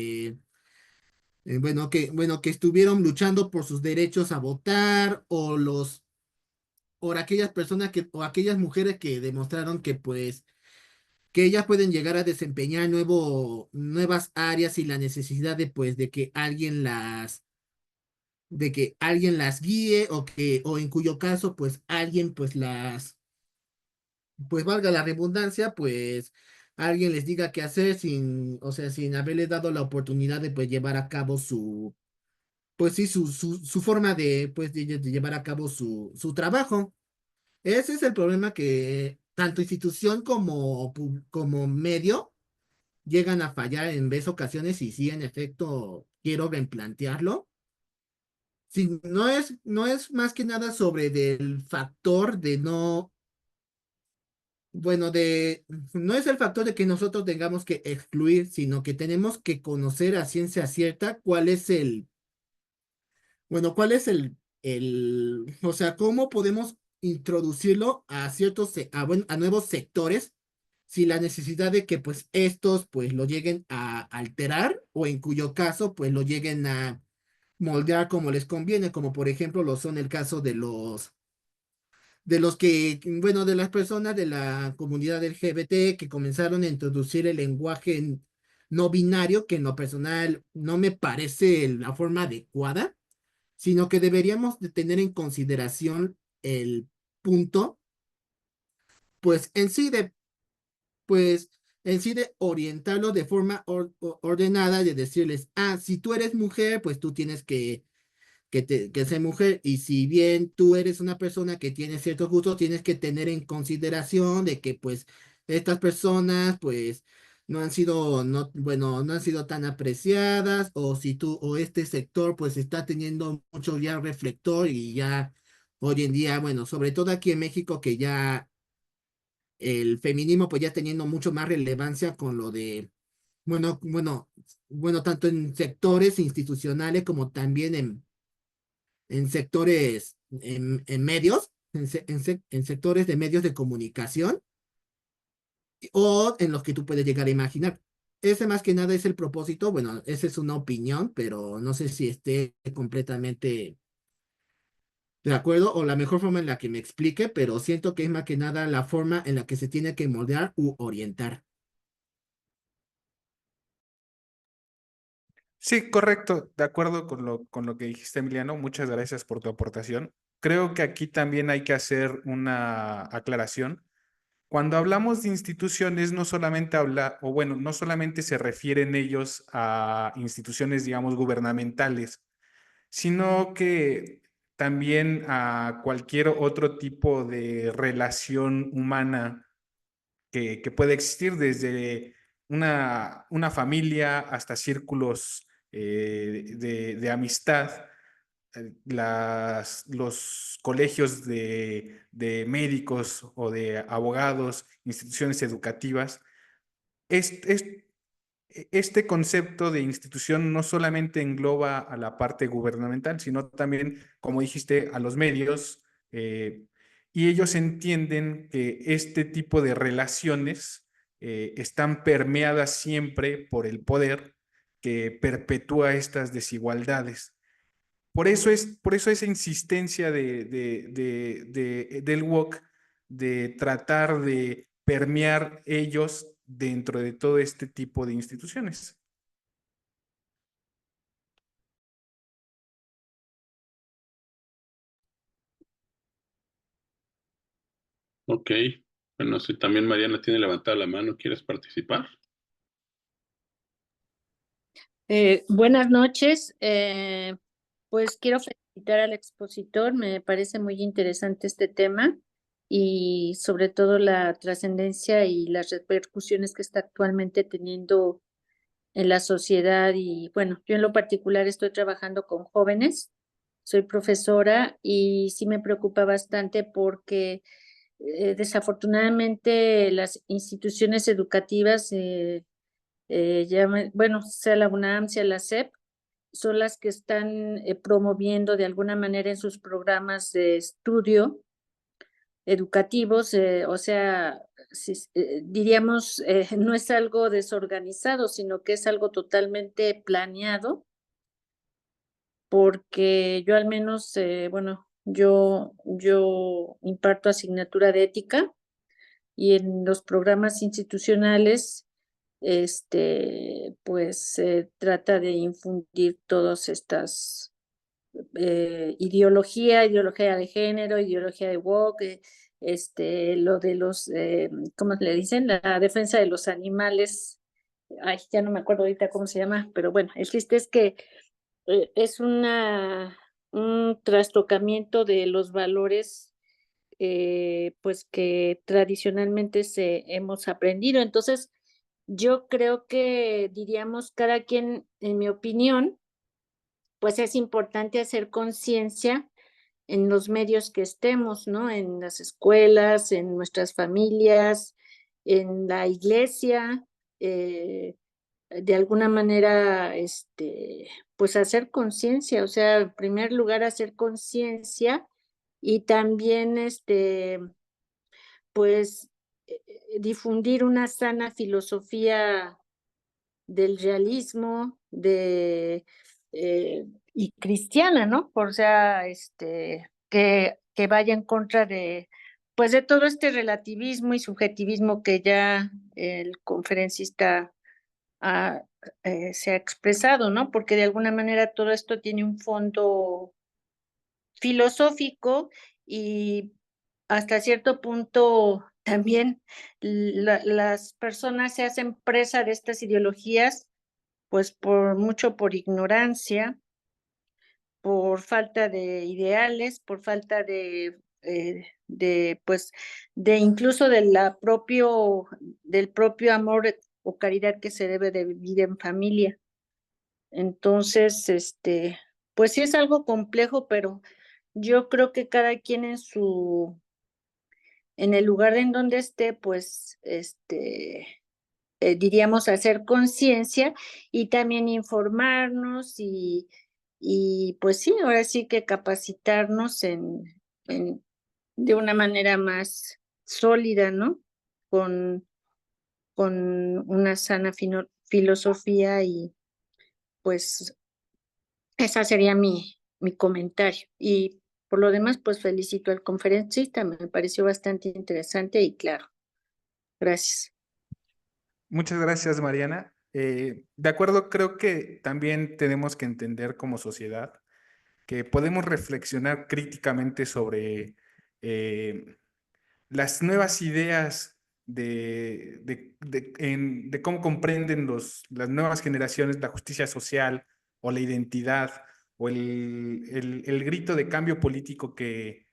bueno, que estuvieron luchando por sus derechos a votar, o aquellas personas o aquellas mujeres que demostraron que pues, que ellas pueden llegar a desempeñar nuevas áreas sin la necesidad de pues, de que alguien las guíe o en cuyo caso pues alguien pues pues valga la redundancia, pues alguien les diga qué hacer o sea, sin haberles dado la oportunidad de pues llevar a cabo pues sí, su forma pues de llevar a cabo su trabajo. Ese es el problema que tanto institución como medio llegan a fallar en vez ocasiones y sí, en efecto, quiero replantearlo. Sí, no es más que nada sobre del factor de no, bueno, no es el factor de que nosotros tengamos que excluir, sino que tenemos que conocer a ciencia cierta cuál es o sea, cómo podemos introducirlo a a nuevos sectores sin la necesidad de que pues estos pues lo lleguen a alterar o en cuyo caso pues lo lleguen a moldear como les conviene, como por ejemplo lo son el caso de los que, bueno, de las personas de la comunidad LGBT que comenzaron a introducir el lenguaje no binario, que en lo personal no me parece la forma adecuada, sino que deberíamos de tener en consideración el punto, pues en sí de, pues en sí de orientarlo de forma ordenada, de decirles, si tú eres mujer, pues tú tienes que ser mujer. Y si bien tú eres una persona que tiene ciertos gustos, tienes que tener en consideración de que pues estas personas pues no han sido tan apreciadas, o si o este sector pues está teniendo mucho ya reflector y ya hoy en día, bueno, sobre todo aquí en México que ya el feminismo pues ya teniendo mucho más relevancia con lo de, bueno, bueno, bueno, tanto en sectores institucionales como también en sectores, en medios, en sectores de medios de comunicación o en los que tú puedes llegar a imaginar. Ese más que nada es el propósito. Bueno, esa es una opinión, pero no sé si esté completamente de acuerdo o la mejor forma en la que me explique, pero siento que es más que nada la forma en la que se tiene que moldear u orientar. Sí, correcto, de acuerdo con lo que dijiste, Emiliano. Muchas gracias por tu aportación. Creo que aquí también hay que hacer una aclaración. Cuando hablamos de instituciones, no solamente o bueno, no solamente se refieren ellos a instituciones, digamos, gubernamentales, sino que también a cualquier otro tipo de relación humana que puede existir, desde una familia hasta círculos de amistad, los colegios de médicos o de abogados, instituciones educativas. Este concepto de institución no solamente engloba a la parte gubernamental, sino también, como dijiste, a los medios, y ellos entienden que este tipo de relaciones están permeadas siempre por el poder que perpetúa estas desigualdades. Por eso esa insistencia del WOC de tratar de permear ellos dentro de todo este tipo de instituciones. Ok. Bueno, si también Mariana tiene levantada la mano, ¿quieres participar? Buenas noches. Pues quiero felicitar al expositor, me parece muy interesante este tema y sobre todo la trascendencia y las repercusiones que está actualmente teniendo en la sociedad. Y bueno, yo en lo particular estoy trabajando con jóvenes, soy profesora y sí me preocupa bastante porque desafortunadamente las instituciones educativas, bueno, sea la UNAM, sea la SEP, son las que están promoviendo de alguna manera en sus programas de estudio educativos, o sea, diríamos, no es algo desorganizado, sino que es algo totalmente planeado, porque yo al menos, bueno, yo imparto asignatura de ética y en los programas institucionales, pues se trata de infundir todas estas ideología de género, ideología de woke, lo de los, ¿cómo le dicen? La defensa de los animales. Ay, ya no me acuerdo ahorita cómo se llama, pero bueno, el chiste es que es un trastocamiento de los valores pues que tradicionalmente hemos aprendido. Entonces, yo creo que diríamos cada quien, en mi opinión, pues es importante hacer conciencia en los medios que estemos, ¿no? En las escuelas, en nuestras familias, en la iglesia, de alguna manera, pues hacer conciencia, o sea, en primer lugar, hacer conciencia y también, pues, difundir una sana filosofía del realismo, y cristiana, ¿no? O sea, que vaya en contra de, pues, de todo este relativismo y subjetivismo que ya el conferencista ha, se ha expresado, ¿no? Porque de alguna manera todo esto tiene un fondo filosófico y hasta cierto punto también las personas se hacen presa de estas ideologías, pues por mucho por ignorancia, por falta de ideales, por falta pues, de incluso del propio amor o caridad que se debe de vivir en familia. Entonces, pues sí es algo complejo, pero yo creo que cada quien en el lugar en donde esté, pues, diríamos, hacer conciencia y también informarnos y pues sí, ahora sí que capacitarnos de una manera más sólida, ¿no? Con, con una sana filosofía y pues esa sería mi comentario. Y por lo demás, pues felicito al conferencista, me pareció bastante interesante y claro. Gracias. Muchas gracias, Mariana. De acuerdo, creo que también tenemos que entender como sociedad que podemos reflexionar críticamente sobre las nuevas ideas de cómo comprenden las nuevas generaciones la justicia social o la identidad o el grito de cambio político que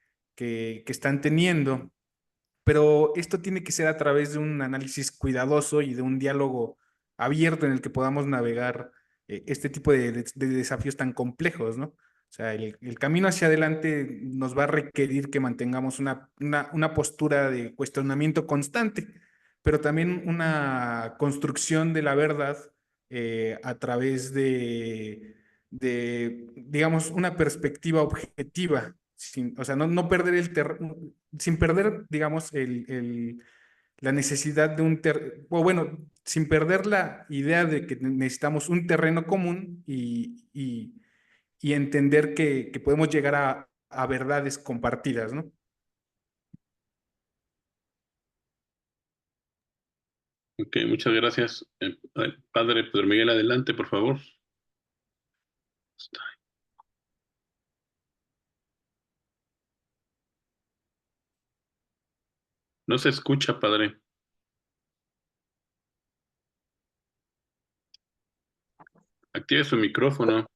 están teniendo. Pero esto tiene que ser a través de un análisis cuidadoso y de un diálogo abierto en el que podamos navegar este tipo de desafíos tan complejos, ¿no? O sea, el camino hacia adelante nos va a requerir que mantengamos una postura de cuestionamiento constante, pero también una construcción de la verdad a través digamos, una perspectiva objetiva, o sea, no perder sin perder, digamos, la necesidad de o bueno, sin perder la idea de que necesitamos un terreno común y entender que podemos llegar a verdades compartidas, ¿no? Ok, muchas gracias. Padre Pedro Miguel, adelante, por favor. No se escucha, padre. Active su micrófono.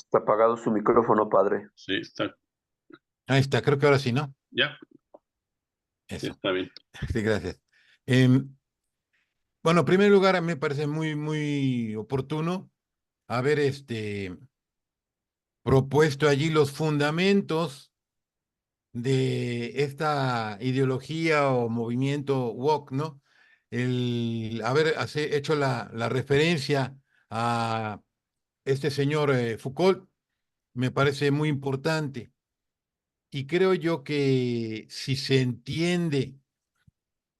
Está apagado su micrófono, padre. Sí, está. Ahí está, creo que ahora sí, ¿no? Ya, sí, Eso. está bien. Sí, gracias. Bueno, en primer lugar, a mí me parece muy oportuno haber propuesto allí los fundamentos de esta ideología o movimiento woke, ¿no? El haber hecho la referencia a este señor Foucault me parece muy importante. Y creo yo que si se entiende,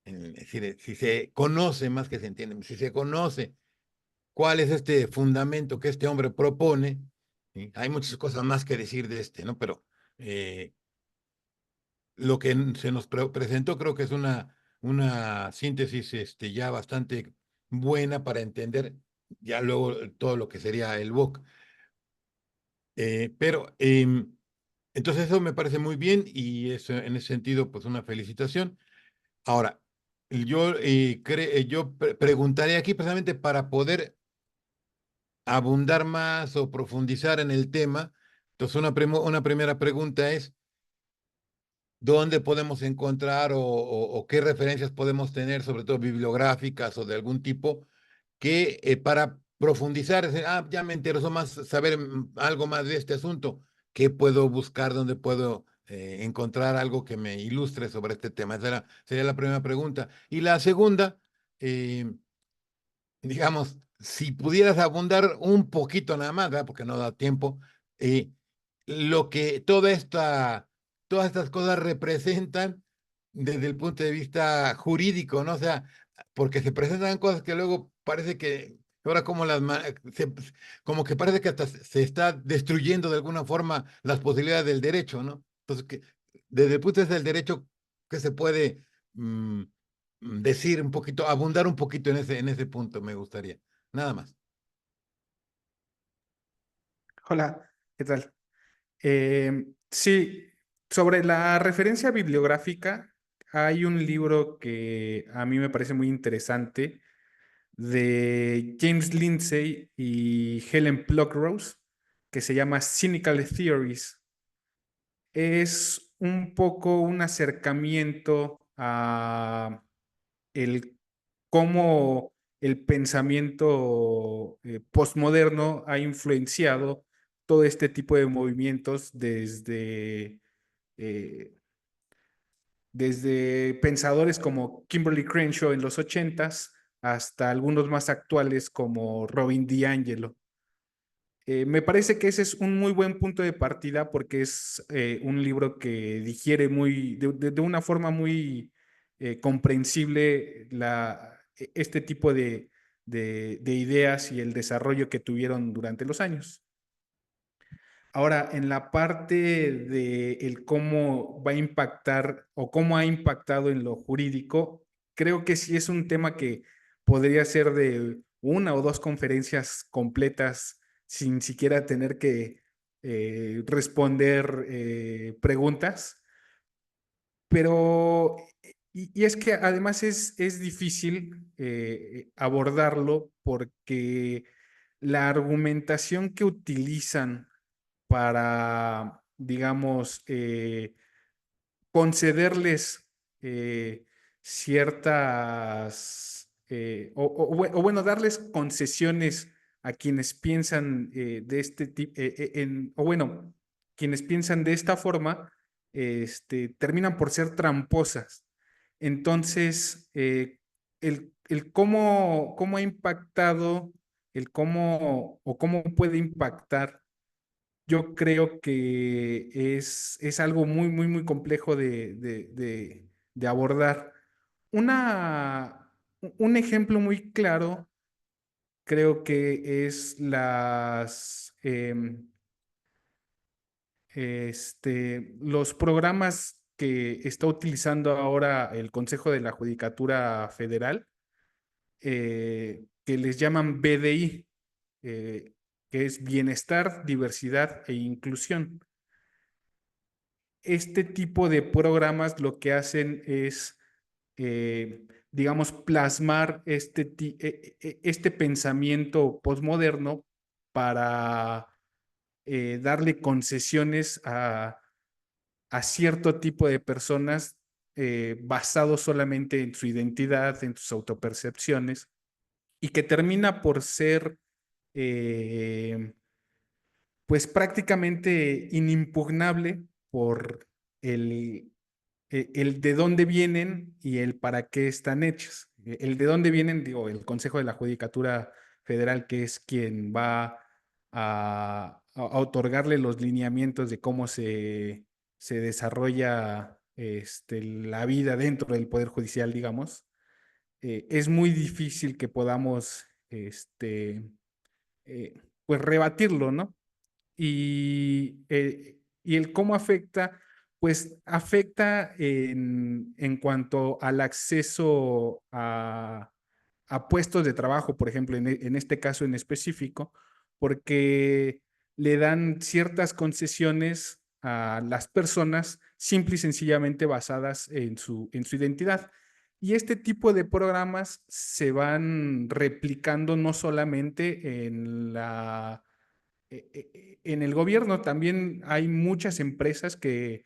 es decir, si se conoce, más que se entiende, si se conoce cuál es este fundamento que este hombre propone, ¿sí? Hay muchas cosas más que decir de ¿no? Pero lo que se nos presentó creo que es una síntesis ya bastante buena para entender ya luego todo lo que sería el WOC. Pero entonces eso me parece muy bien y eso, en ese sentido, pues una felicitación. Ahora, yo preguntaré aquí precisamente para poder abundar más o profundizar en el tema. Entonces, una primera pregunta es, ¿dónde podemos encontrar o qué referencias podemos tener, sobre todo bibliográficas o de algún tipo, que para profundizar, ya me interesó más saber algo más de este asunto? ¿Qué puedo buscar? ¿Dónde puedo encontrar algo que me ilustre sobre este tema? Esa sería la primera pregunta. Y la segunda, digamos, si pudieras abundar un poquito nada más, ¿verdad? Porque no da tiempo, lo que todas estas cosas representan desde el punto de vista jurídico, ¿no? O sea, porque se presentan cosas que luego parece que, ahora como como que parece que hasta se está destruyendo de alguna forma las posibilidades del derecho, ¿no? Entonces, desde el punto de vista del derecho, ¿qué se puede decir un poquito, abundar un poquito en ese punto, me gustaría? Nada más. Hola, ¿qué tal? Sí, sobre la referencia bibliográfica, hay un libro que a mí me parece muy interesante de James Lindsay y Helen Pluckrose, que se llama Cynical Theories. Es un poco un acercamiento a el cómo el pensamiento postmoderno ha influenciado todo este tipo de movimientos desde pensadores como Kimberly Crenshaw en los 80s hasta algunos más actuales como Robin DiAngelo. Me parece que ese es un muy buen punto de partida porque es un libro que digiere de una forma muy comprensible este tipo de ideas y el desarrollo que tuvieron durante los años. Ahora, en la parte de el cómo va a impactar o cómo ha impactado en lo jurídico, creo que sí es un tema que podría ser de una o dos conferencias completas sin siquiera tener que responder preguntas. Pero, y es que además es difícil abordarlo porque la argumentación que utilizan para, digamos, concederles ciertas, o bueno, darles concesiones a quienes piensan de este tipo, o bueno, quienes piensan de esta forma, terminan por ser tramposas. Entonces, el cómo ha impactado, el cómo o cómo puede impactar, yo creo que es algo muy complejo de abordar. Un ejemplo muy claro creo que es los programas que está utilizando ahora el Consejo de la Judicatura Federal, que les llaman BDI, que es Bienestar, Diversidad e Inclusión. Este tipo de programas lo que hacen es, digamos, plasmar este pensamiento posmoderno para darle concesiones a cierto tipo de personas basado solamente en su identidad, en sus autopercepciones, y que termina por ser pues prácticamente inimpugnable por el, el de dónde vienen y el para qué están hechos. El de dónde vienen, digo, el Consejo de la Judicatura Federal, que es quien va a otorgarle los lineamientos de cómo se desarrolla la vida dentro del Poder Judicial, digamos. Es muy difícil que podamos eh, pues rebatirlo, ¿no? Y el cómo afecta, pues afecta en cuanto al acceso a puestos de trabajo, por ejemplo, en este caso en específico, porque le dan ciertas concesiones a las personas simple y sencillamente basadas en su identidad. Y este tipo de programas se van replicando no solamente en el gobierno, también hay muchas empresas que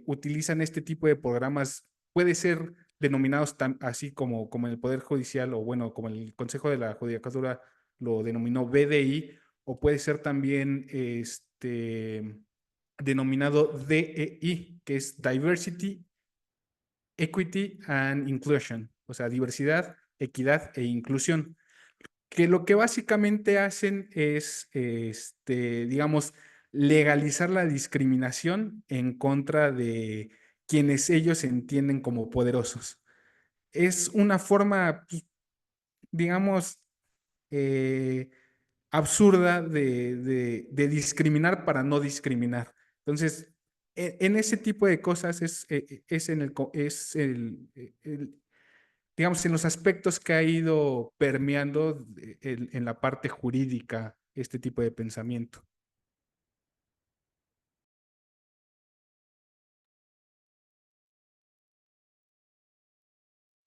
utilizan este tipo de programas, puede ser denominados así como en el Poder Judicial o bueno, como el Consejo de la Judicatura lo denominó BDI, o puede ser también denominado DEI, que es Diversity, Equity and Inclusion, o sea, diversidad, equidad e inclusión, que lo que básicamente hacen es, digamos, legalizar la discriminación en contra de quienes ellos entienden como poderosos. Es una forma, pues, digamos, eh, absurda de discriminar para no discriminar. Entonces, en ese tipo de cosas digamos, en los aspectos que ha ido permeando en la parte jurídica este tipo de pensamiento.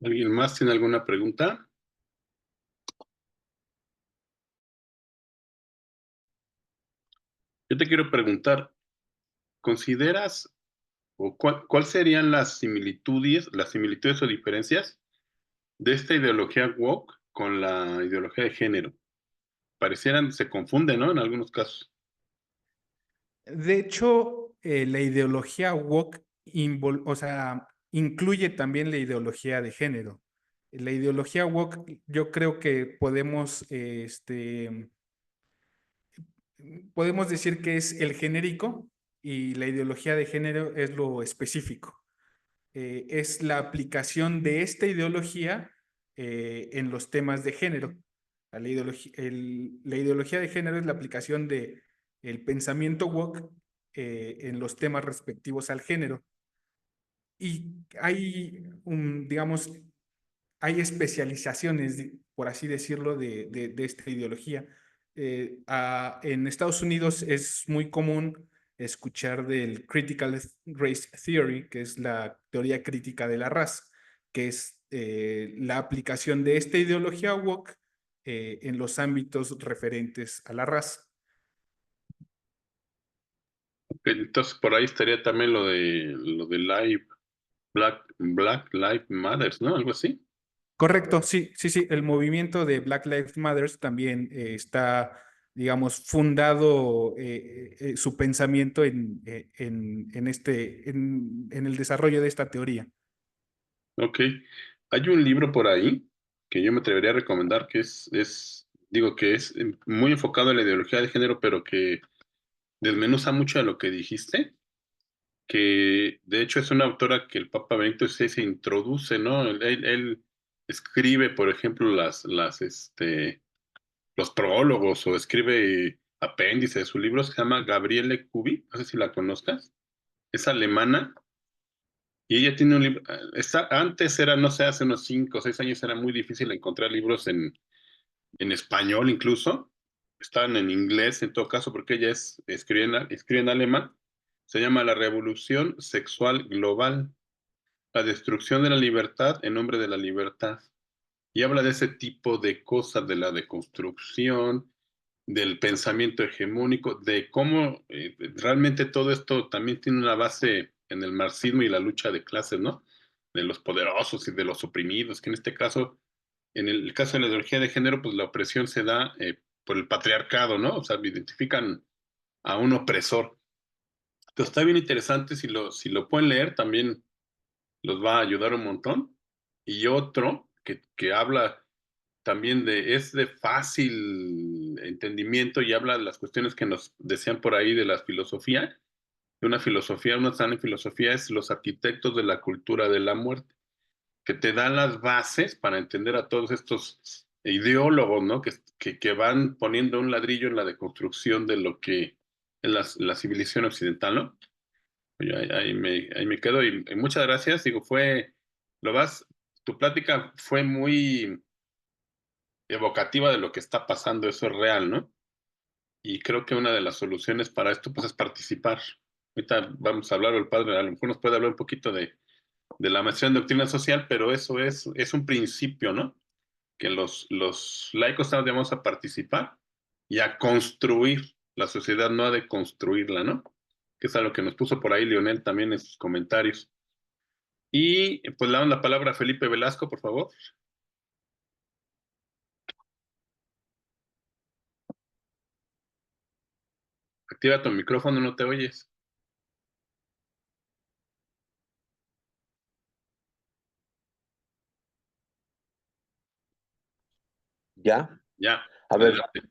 ¿Alguien más tiene alguna pregunta? Yo te quiero preguntar, ¿consideras o cuál serían las similitudes o diferencias de esta ideología woke con la ideología de género? Parecieran, se confunden, ¿no? En algunos casos. De hecho, la ideología woke o sea, incluye también la ideología de género. La ideología woke, yo creo que podemos decir que es el genérico y la ideología de género es lo específico. Es la aplicación de esta ideología en los temas de género. La ideología de género es la aplicación de el pensamiento woke en los temas respectivos al género. Y hay, digamos, hay especializaciones, por así decirlo, de esta ideología. En Estados Unidos es muy común escuchar del Critical Race Theory, que es la teoría crítica de la raza, que es la aplicación de esta ideología woke en los ámbitos referentes a la raza. Entonces, por ahí estaría también lo de Black Lives Matters, ¿no? Algo así. Correcto, sí, sí, sí. El movimiento de Black Lives Matter también está, digamos, fundado su pensamiento en el desarrollo de esta teoría. Ok. Hay un libro por ahí que yo me atrevería a recomendar digo que es muy enfocado en la ideología de género, pero que desmenuza mucho de lo que dijiste, que de hecho es una autora que el Papa Benedicto XVI se introduce, ¿no? Él escribe, por ejemplo, los prólogos o escribe apéndices de sus libros. Se llama Gabriele Kubi, no sé si la conozcas, es alemana y ella tiene un libro, antes era, no sé, hace unos 5 o 6 años era muy difícil encontrar libros en español incluso, estaban en inglés en todo caso porque ella escribe en alemán. Se llama La Revolución Sexual Global, la destrucción de la libertad en nombre de la libertad. Y habla de ese tipo de cosas, de la deconstrucción, del pensamiento hegemónico, de cómo realmente todo esto también tiene una base en el marxismo y la lucha de clases, ¿no? De los poderosos y de los oprimidos, que en este caso, en el caso de la ideología de género, pues la opresión se da por el patriarcado, ¿no? O sea, identifican a un opresor. Entonces está bien interesante, si lo pueden leer, también los va a ayudar un montón. Y otro que habla también es de fácil entendimiento y habla de las cuestiones que nos decían por ahí de la filosofía. De una filosofía, una sana filosofía es Los arquitectos de la cultura de la muerte, que te da las bases para entender a todos estos ideólogos, ¿no? Que van poniendo un ladrillo en la deconstrucción de lo que es la civilización occidental, ¿no? Oye, ahí me quedo y muchas gracias. Digo, tu plática fue muy evocativa de lo que está pasando, eso es real, ¿no? Y creo que una de las soluciones para esto, pues, es participar. Ahorita vamos a hablar, o el padre a lo mejor nos puede hablar un poquito de la maestría en doctrina social, pero eso es un principio, ¿no? Que los laicos vamos a participar y a construir la sociedad, no a deconstruirla, ¿no? Que es algo que nos puso por ahí Leonel también en sus comentarios. Y pues le damos la palabra a Felipe Velasco, por favor. Activa tu micrófono, no te oyes. ¿Ya? Ya, A ver, adelante.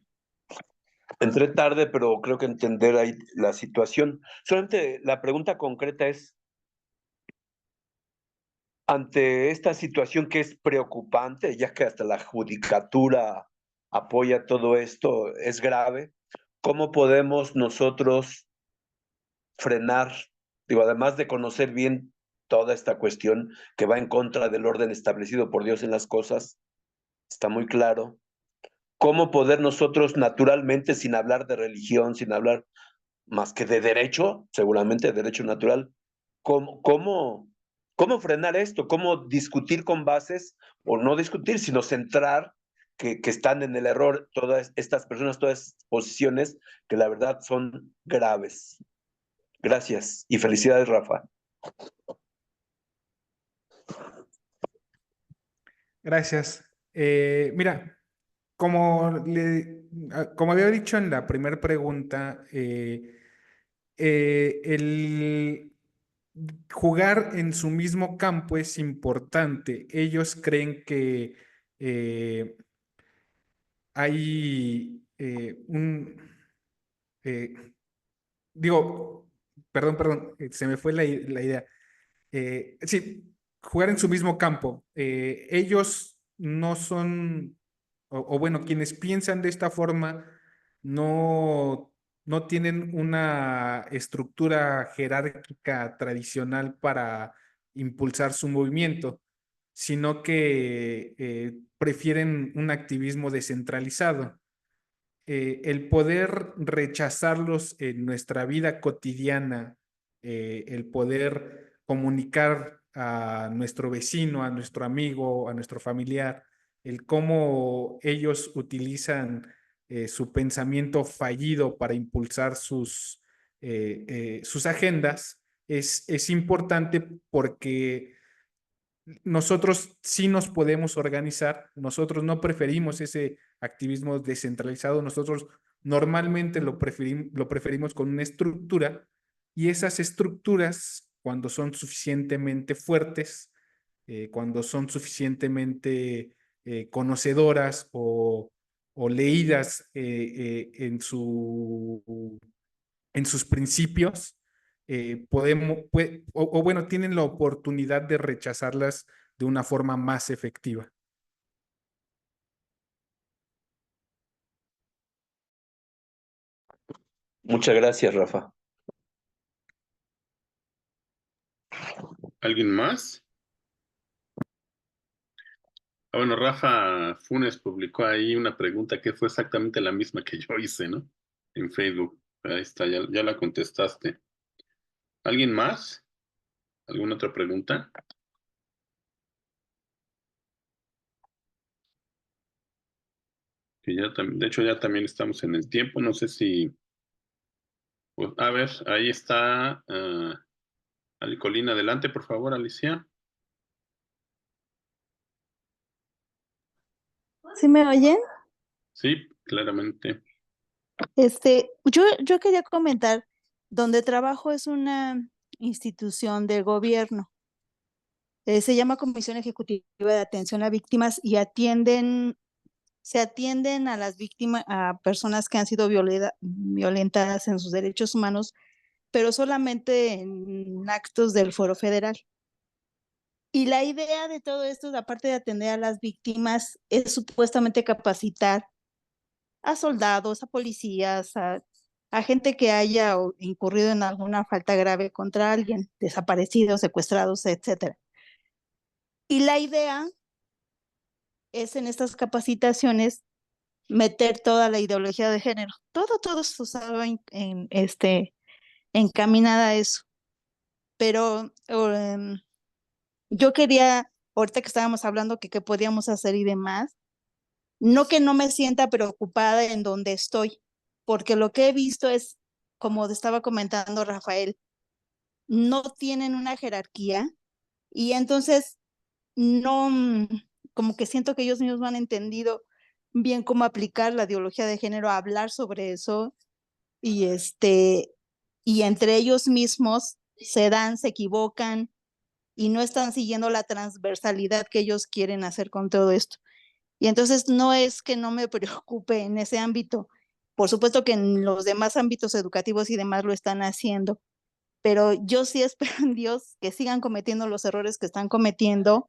entré tarde, pero creo que entender ahí la situación. Solamente la pregunta concreta es, ante esta situación que es preocupante, ya que hasta la judicatura apoya todo esto, es grave, ¿cómo podemos nosotros frenar? Digo, además de conocer bien toda esta cuestión que va en contra del orden establecido por Dios en las cosas, está muy claro. ¿Cómo poder nosotros naturalmente, sin hablar de religión, sin hablar más que de derecho, seguramente derecho natural, cómo frenar esto? ¿Cómo discutir con bases, o no discutir, sino centrar que están en el error todas estas personas, todas estas posiciones que la verdad son graves? Gracias y felicidades, Rafa. Gracias. Mira, como había dicho en la primera pregunta, el jugar en su mismo campo es importante. Ellos creen que hay eh, digo, perdón, se me fue la idea. Sí, jugar en su mismo campo. Ellos no son, o bueno, quienes piensan de esta forma no tienen una estructura jerárquica tradicional para impulsar su movimiento, sino que prefieren un activismo descentralizado. El poder rechazarlos en nuestra vida cotidiana, el poder comunicar a nuestro vecino, a nuestro amigo, a nuestro familiar, el cómo ellos utilizan su pensamiento fallido para impulsar sus agendas, es importante porque nosotros sí nos podemos organizar, nosotros no preferimos ese activismo descentralizado, nosotros normalmente lo preferimos con una estructura y esas estructuras, cuando son suficientemente fuertes, cuando son suficientemente conocedoras o leídas en sus principios, o bueno, tienen la oportunidad de rechazarlas de una forma más efectiva. Muchas gracias, Rafa. ¿Alguien más? Bueno, Rafa Funes publicó ahí una pregunta que fue exactamente la misma que yo hice, ¿no? En Facebook. Ahí está, ya la contestaste. ¿Alguien más? ¿Alguna otra pregunta? Que ya de hecho ya también estamos en el tiempo, no sé si, pues, a ver, ahí está Colina, adelante, por favor, Alicia. ¿Sí me oyen? Sí, claramente. Yo quería comentar, donde trabajo es una institución de gobierno. Se llama Comisión Ejecutiva de Atención a Víctimas y se atienden a las víctimas, a personas que han sido violentadas en sus derechos humanos, pero solamente en actos del Fuero Federal. Y la idea de todo esto, aparte de atender a las víctimas, es supuestamente capacitar a soldados, a policías, a gente que haya incurrido en alguna falta grave contra alguien, desaparecidos, secuestrados, etcétera. Y la idea es en estas capacitaciones meter toda la ideología de género, todo eso usado encaminada a eso. Pero yo quería, ahorita que estábamos hablando que qué podíamos hacer y demás, no que no me sienta preocupada en donde estoy, porque lo que he visto es, como estaba comentando Rafael, no tienen una jerarquía y entonces no, como que siento que ellos mismos no han entendido bien cómo aplicar la ideología de género, a hablar sobre eso y y entre ellos mismos se equivocan y no están siguiendo la transversalidad que ellos quieren hacer con todo esto. Y entonces no es que no me preocupe en ese ámbito. Por supuesto que en los demás ámbitos educativos y demás lo están haciendo, pero yo sí espero en Dios que sigan cometiendo los errores que están cometiendo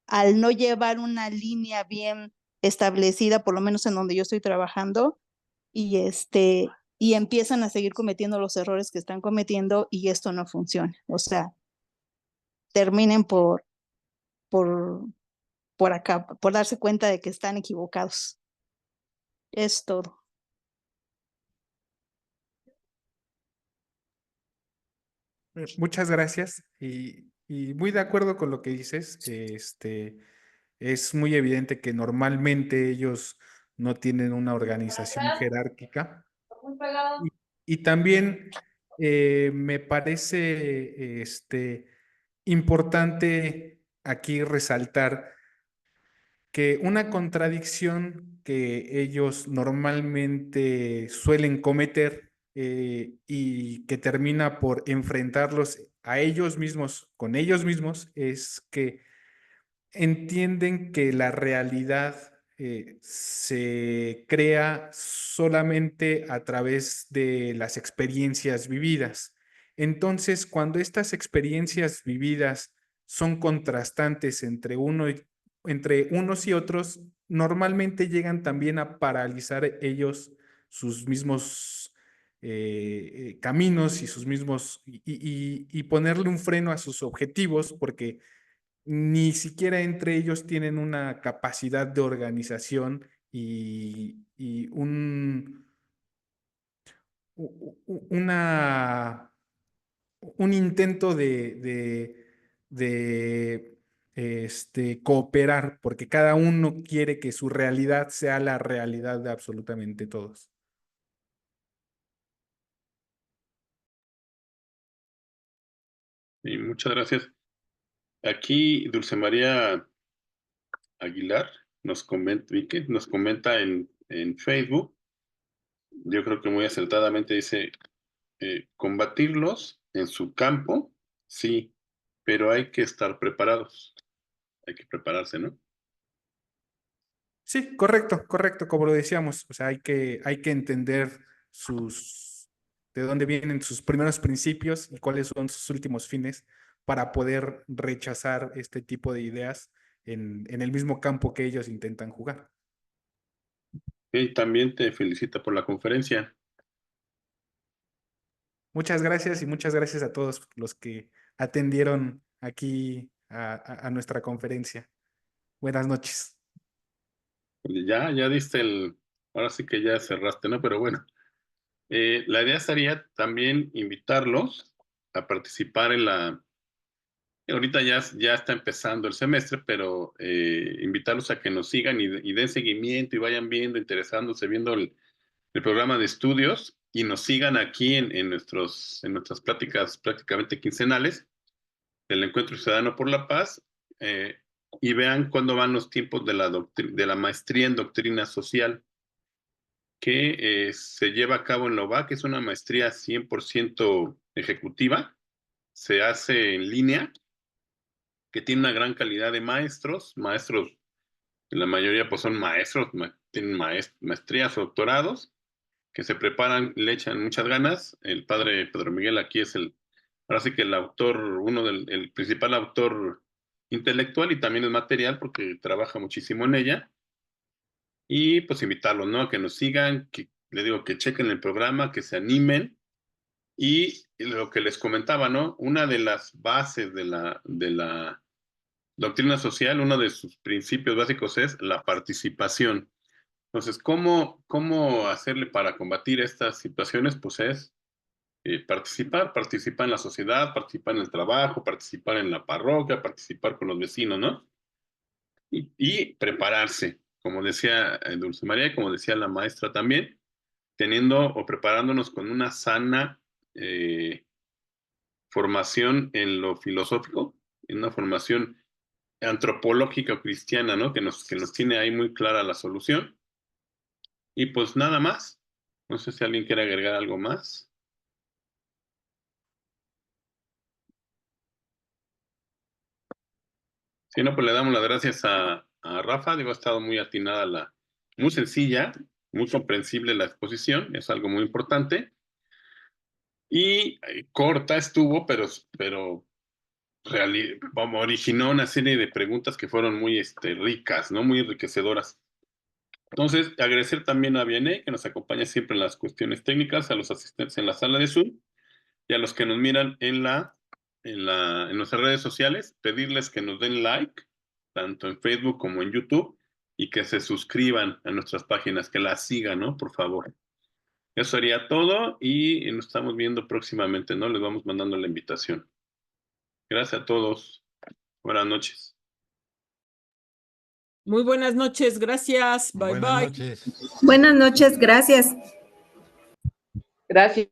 al no llevar una línea bien establecida, por lo menos en donde yo estoy trabajando, y y empiezan a seguir cometiendo los errores que están cometiendo y esto no funciona. O sea, terminen por, por acá, por darse cuenta de que están equivocados. Es todo. Muchas gracias y muy de acuerdo con lo que dices. Es muy evidente que normalmente ellos no tienen una organización jerárquica. Y también me parece importante aquí resaltar que una contradicción que ellos normalmente suelen cometer y que termina por enfrentarlos a ellos mismos, con ellos mismos, es que entienden que la realidad se crea solamente a través de las experiencias vividas. Entonces, cuando estas experiencias vividas son contrastantes entre unos y otros, normalmente llegan también a paralizar ellos sus mismos caminos y sus mismos y ponerle un freno a sus objetivos, porque ni siquiera entre ellos tienen una capacidad de organización y un intento de cooperar, porque cada uno quiere que su realidad sea la realidad de absolutamente todos. Y muchas gracias. Aquí Dulce María Aguilar nos comenta en Facebook, yo creo que muy acertadamente dice, combatirlos en su campo, sí, pero hay que estar preparados, hay que prepararse, ¿no? Sí, correcto, como lo decíamos. O sea, hay que entender de dónde vienen sus primeros principios y cuáles son sus últimos fines para poder rechazar este tipo de ideas en el mismo campo que ellos intentan jugar. Y también te felicita por la conferencia. Muchas gracias y muchas gracias a todos los que atendieron aquí a nuestra conferencia. Buenas noches. Ya diste ahora sí que ya cerraste, ¿no? Pero bueno, la idea sería también invitarlos a participar en Ahorita ya está empezando el semestre, pero invitarlos a que nos sigan y den seguimiento y vayan viendo, interesándose, viendo el programa de estudios y nos sigan aquí en nuestras pláticas prácticamente quincenales del Encuentro Ciudadano por la Paz y vean cuándo van los tiempos de la maestría en doctrina social que se lleva a cabo en la UBAC, que es una maestría 100% ejecutiva, se hace en línea, que tiene una gran calidad de maestros, la mayoría pues son maestros, tienen maestrías o doctorados, que se preparan, le echan muchas ganas. El padre Pedro Miguel aquí es ahora sí que el autor, el principal autor intelectual y también es material porque trabaja muchísimo en ella. Y pues invitarlos, ¿no? A que nos sigan, que les digo que chequen el programa, que se animen. Y lo que les comentaba, ¿no? Una de las bases de la doctrina social, uno de sus principios básicos es la participación. Entonces, ¿cómo hacerle para combatir estas situaciones? Pues es participar en la sociedad, participar en el trabajo, participar en la parroquia, participar con los vecinos, ¿no? Y prepararse, como decía Dulce María, y como decía la maestra también, teniendo o preparándonos con una sana formación en lo filosófico, en una formación antropológica o cristiana, ¿no? Que nos tiene ahí muy clara la solución. Y pues nada más. No sé si alguien quiere agregar algo más. Si no, pues le damos las gracias a Rafa. Digo, ha estado muy atinada, muy sencilla, muy comprensible la exposición. Es algo muy importante. Y corta estuvo, pero originó una serie de preguntas que fueron muy ricas, ¿no? Muy enriquecedoras. Entonces, agradecer también a Vianey, que nos acompaña siempre en las cuestiones técnicas, a los asistentes en la sala de Zoom y a los que nos miran en nuestras redes sociales, pedirles que nos den like, tanto en Facebook como en YouTube, y que se suscriban a nuestras páginas, que las sigan, ¿no? Por favor. Eso sería todo y nos estamos viendo próximamente, ¿no? Les vamos mandando la invitación. Gracias a todos. Buenas noches. Muy buenas noches, gracias. Bye, Buenas bye. noches. Buenas noches, gracias. Gracias.